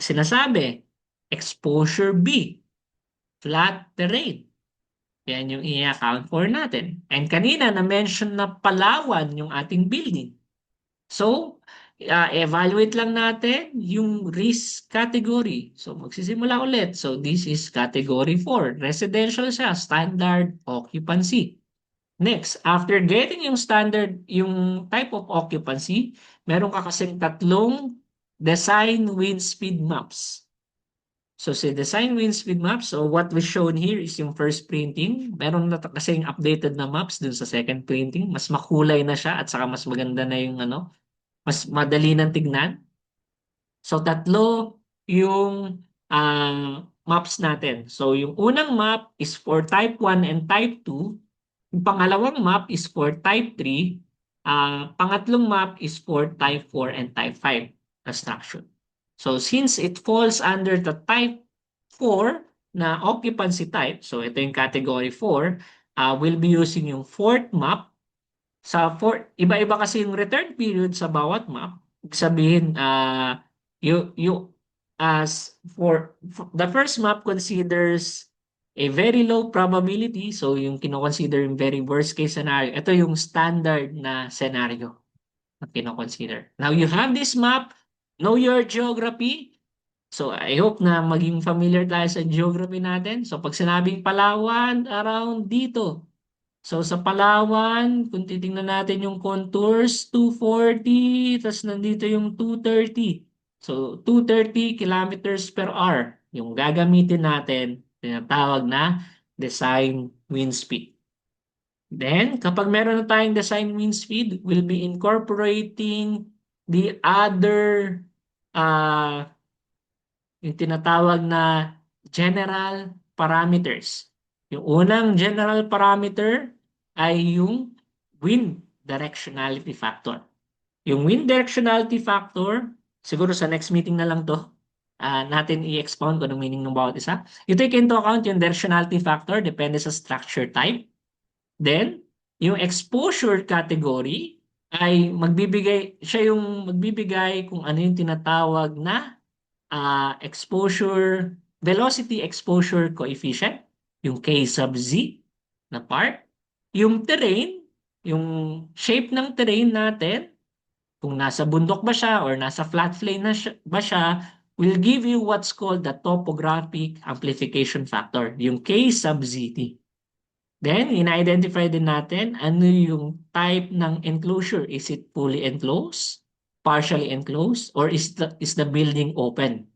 Sinasabi, exposure B, flat terrain. Yan yung i-account for natin. And kanina na-mention na Palawan yung ating building. So, evaluate lang natin yung risk category. So, magsisimula ulit. So, this is category 4. Residential siya, standard occupancy. Next, after getting yung standard, yung type of occupancy, meron ka kasing tatlong design wind speed maps. So sa design wind speed maps, so what we shown here is yung first printing. Meron na kasing updated na maps dun sa second printing. Mas makulay na siya at saka mas maganda na yung mas madali nang tignan. So tatlo yung maps natin. So yung unang map is for type 1 and type 2. Yung pangalawang map is for type 3. Pangatlong map is for type 4 and type 5 construction. So since it falls under the type 4 na occupancy type, so ito yung category 4, we'll be using yung fourth map. Iba-iba kasi yung return period sa bawat map. Ibig sabihin, as for the first map considers a very low probability, so yung kinoconsider yung very worst case scenario. Ito yung standard na scenario na kinoconsider. Now you have this map, know your geography. So I hope na maging familiar tayo sa geography natin. So pag sinabing Palawan, around dito. So sa Palawan, kung titingnan natin yung contours, 240, tapos nandito yung 230. So 230 kilometers per hour yung gagamitin natin, tinatawag na design wind speed. Then, kapag meron na tayong design wind speed, we'll be incorporating the other yung tinatawag na general parameters. Yung unang general parameter ay yung wind directionality factor. Yung wind directionality factor, siguro sa next meeting na lang to, natin i-expound kung anong meaning ng bawat isa. You take into account yung directionality factor, depende sa structure type. Then, yung exposure category ay siya yung magbibigay kung ano yung tinatawag na velocity exposure coefficient, yung K sub Z na part. Yung terrain, yung shape ng terrain natin, kung nasa bundok ba siya or nasa flat plain ba siya, will give you what's called the topographic amplification factor, yung K sub ZT. Then, ina-identify din natin ano yung type ng enclosure. Is it fully enclosed, partially enclosed, or is the building open?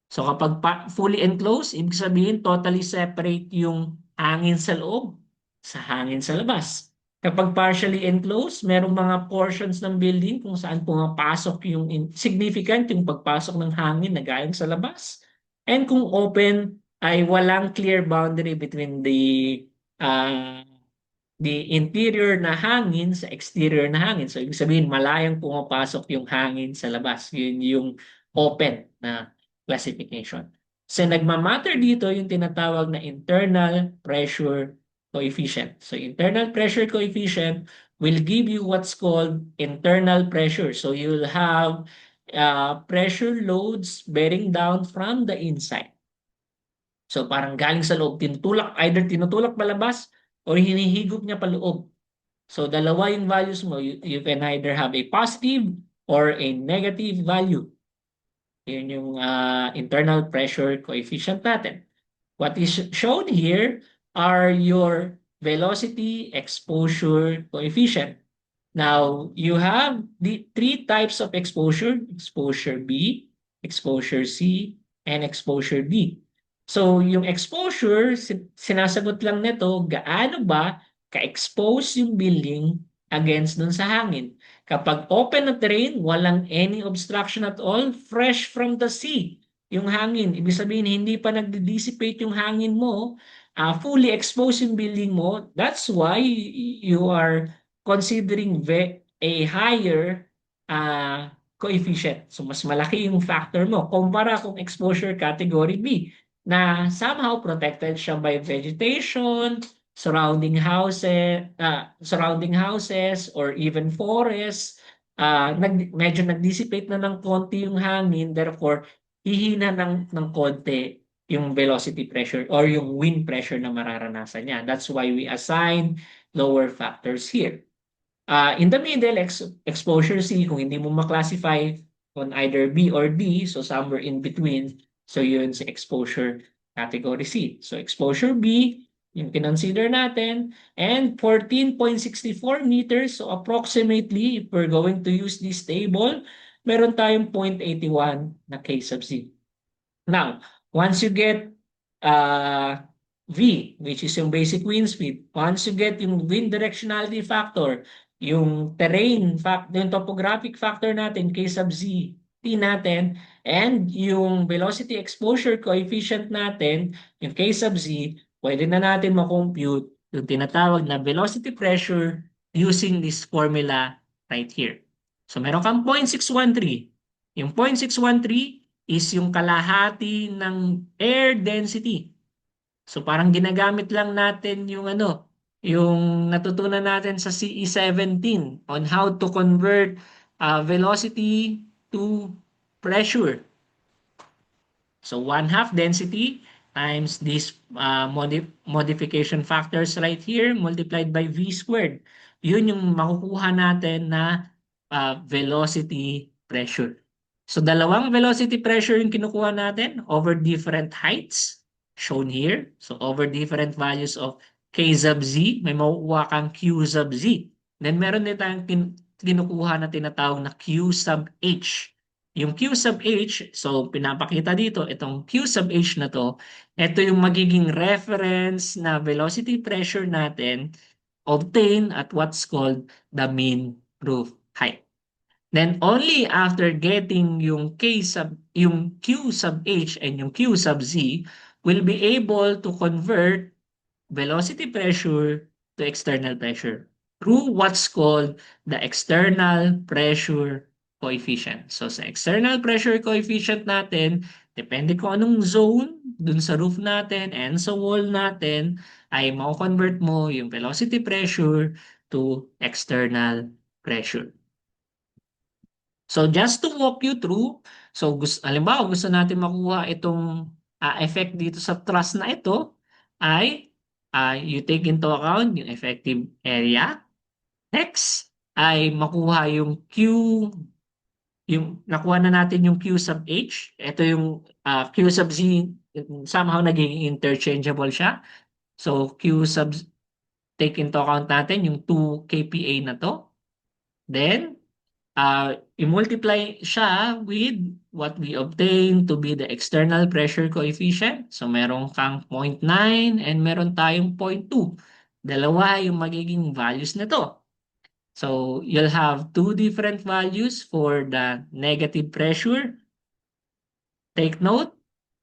So kapag fully enclosed, ibig sabihin totally separate yung hangin sa loob sa hangin sa labas. Kapag partially enclosed, merong mga portions ng building kung saan pumapasok yung significant yung pagpasok ng hangin na galing sa labas. And kung open, ay walang clear boundary between uh, the interior na hangin sa exterior na hangin. So, ibig sabihin, malayang pumapasok yung hangin sa labas. Yun yung open na classification. So, nagmamatter dito yung tinatawag na internal pressure coefficient. So, internal pressure coefficient will give you what's called internal pressure. So, you'll have pressure loads bearing down from the inside. So parang galing sa loob, either tinutulak palabas or hinihigop niya paloob. So dalawa yung values mo. You can either have a positive or a negative value. Yun yung internal pressure coefficient natin. What is shown here are your velocity exposure coefficient. Now, you have the three types of exposure: exposure B, exposure C, and exposure D. So, yung exposure, sinasagot lang nito, gaano ba ka-expose yung building against dun sa hangin. Kapag open na terrain, walang any obstruction at all, fresh from the sea yung hangin. Ibig sabihin, hindi pa nag-dissipate yung hangin mo, fully exposed yung building mo. That's why you are considering a higher coefficient. So, mas malaki yung factor mo. Kumpara kung exposure category B na somehow protected siya by vegetation, surrounding houses or even forests. Medyo nag-dissipate na ng konti yung hangin, therefore hihina ng konti yung velocity pressure or yung wind pressure na mararanasan niya. That's why we assign lower factors here. In the middle, exposure C, kung hindi mo maklasify on either B or D, so somewhere in between, so yun sa exposure category C. So exposure B, yung kinonsider natin, and 14.64 meters, so approximately, if we're going to use this table, meron tayong 0.81 na K sub Z. Now, once you get uh, V, which is yung basic wind speed, once you get yung wind directionality factor, yung yung topographic factor natin, K sub Z, T natin, and yung velocity exposure coefficient natin, yung K sub Z, pwede na natin makompute yung tinatawag na velocity pressure using this formula right here. So meron kang 0.613. Yung 0.613 is yung kalahati ng air density. So parang ginagamit lang natin yung natutunan natin sa CE17 on how to convert velocity to pressure. So 1/2 density times these modification factors right here multiplied by V squared. Yun yung makukuha natin na velocity pressure. So dalawang velocity pressure yung kinukuha natin over different heights shown here. So over different values of K sub Z, may makukuha kang Q sub Z. Then meron din tayong kinukuha na tinatawag na Q sub H. Yung Q sub H, so pinapakita dito, itong Q sub H na to, ito yung magiging reference na velocity pressure natin obtained at what's called the mean roof height. Then only after getting yung Q sub H and yung Q sub Z will be able to convert velocity pressure to external pressure through what's called the external pressure coefficient. So sa external pressure coefficient natin, depende kung anong zone dun sa roof natin and sa wall natin, ay mako-convert mo yung velocity pressure to external pressure. So just to walk you through, so halimbawa gusto natin makuha itong effect dito sa truss na ito, ay you take into account yung effective area. Next ay makuha yung Q, yung nakuha na natin yung Q sub H. Ito yung Q sub Z, somehow naging interchangeable siya. So Q sub, take into account natin yung 2 kPa na to. Then i-multiply siya with what we obtain to be the external pressure coefficient. So meron kang 0.9 and meron tayong 0.2. Dalawa yung magiging values nito. So you'll have two different values for the negative pressure. Take note,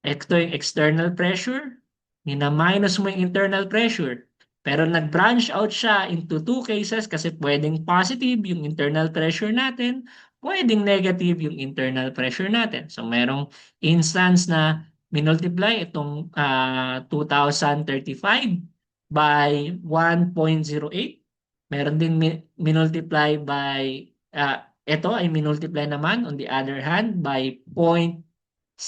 ito yung external pressure, mina-minus mo yung internal pressure. Pero nag-branch out siya into two cases kasi pwedeng positive yung internal pressure natin, pwedeng negative yung internal pressure natin. So merong instance na minultiply itong 2035 by 1.08. Meron din minultiply by, ito ay minultiply naman on the other hand by 0.72.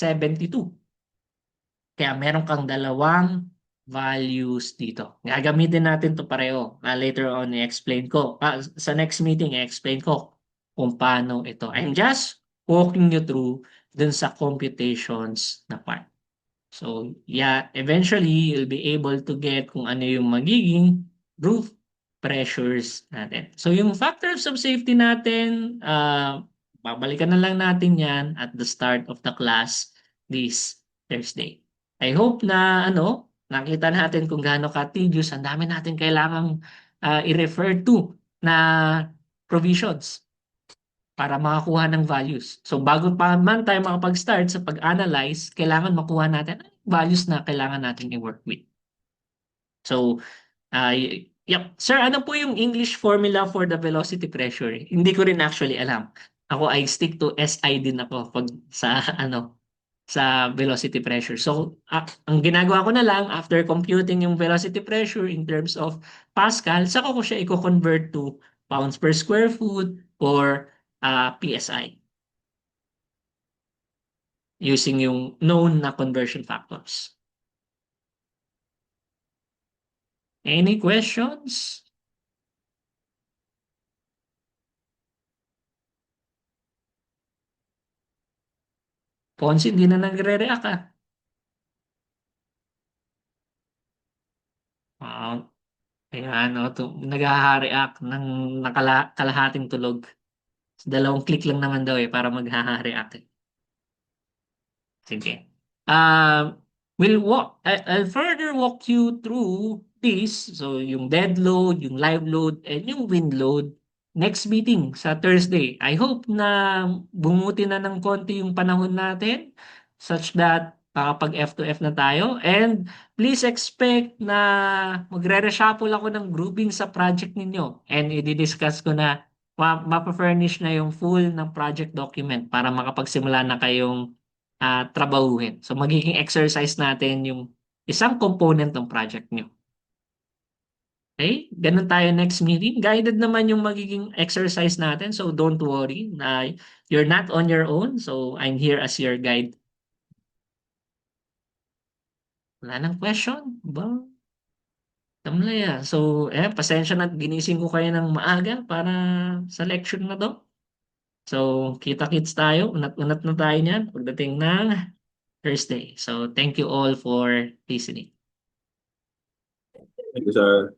Kaya meron kang dalawang values dito. Gagamitin natin to pareho. Later on, i-explain ko. Sa next meeting, i-explain ko kung paano ito. I'm just walking you through dun sa computations na part. So, yeah, eventually, you'll be able to get kung ano yung magiging roof pressures natin. So, yung factors of safety natin, babalikan na lang natin yan at the start of the class this Thursday. I hope na nakita natin kung gaano ka-tedious. Ang dami natin kailangang i-refer to na provisions para makakuha ng values. So bago pa man tayo makapag-start sa pag-analyze, kailangan makuha natin ang values na kailangan natin i-work with. So, yep. Sir, ano po yung English formula for the velocity pressure? Hindi ko rin actually alam. Ako I stick to SI din ako pag sa sa velocity pressure. So, ang ginagawa ko na lang after computing yung velocity pressure in terms of Pascal, saka ko siya i-convert to pounds per square foot or PSI using yung known na conversion factors. Any questions? Ponzi, hindi na nagre-react ah. Ah, ayan, nag-react ng kalahating tulog. Dalawang click lang naman daw para mag-react. Sige. Um, I'll further walk you through this. So, yung dead load, yung live load, and yung wind load next meeting sa Thursday. I hope na bumuti na ng konti yung panahon natin such that makapag F2F na tayo. And please expect na magre-reshuffle ako ng grouping sa project ninyo. And i-discuss ko na mapa-furnish na yung full ng project document para makapagsimula na kayong trabahuhin. So magiging exercise natin yung isang component ng project nyo. Okay? Ganun tayo next meeting. Guided naman yung magiging exercise natin. So don't worry. You're not on your own. So I'm here as your guide. Wala nang question? Ba? Tamlaya. So, pasensya na ginising ko kayo ng maaga para sa lecture na to. So, kita-kits tayo. Unat-unat na tayo niyan pagdating ng Thursday. So, thank you all for listening. Thank you, sir.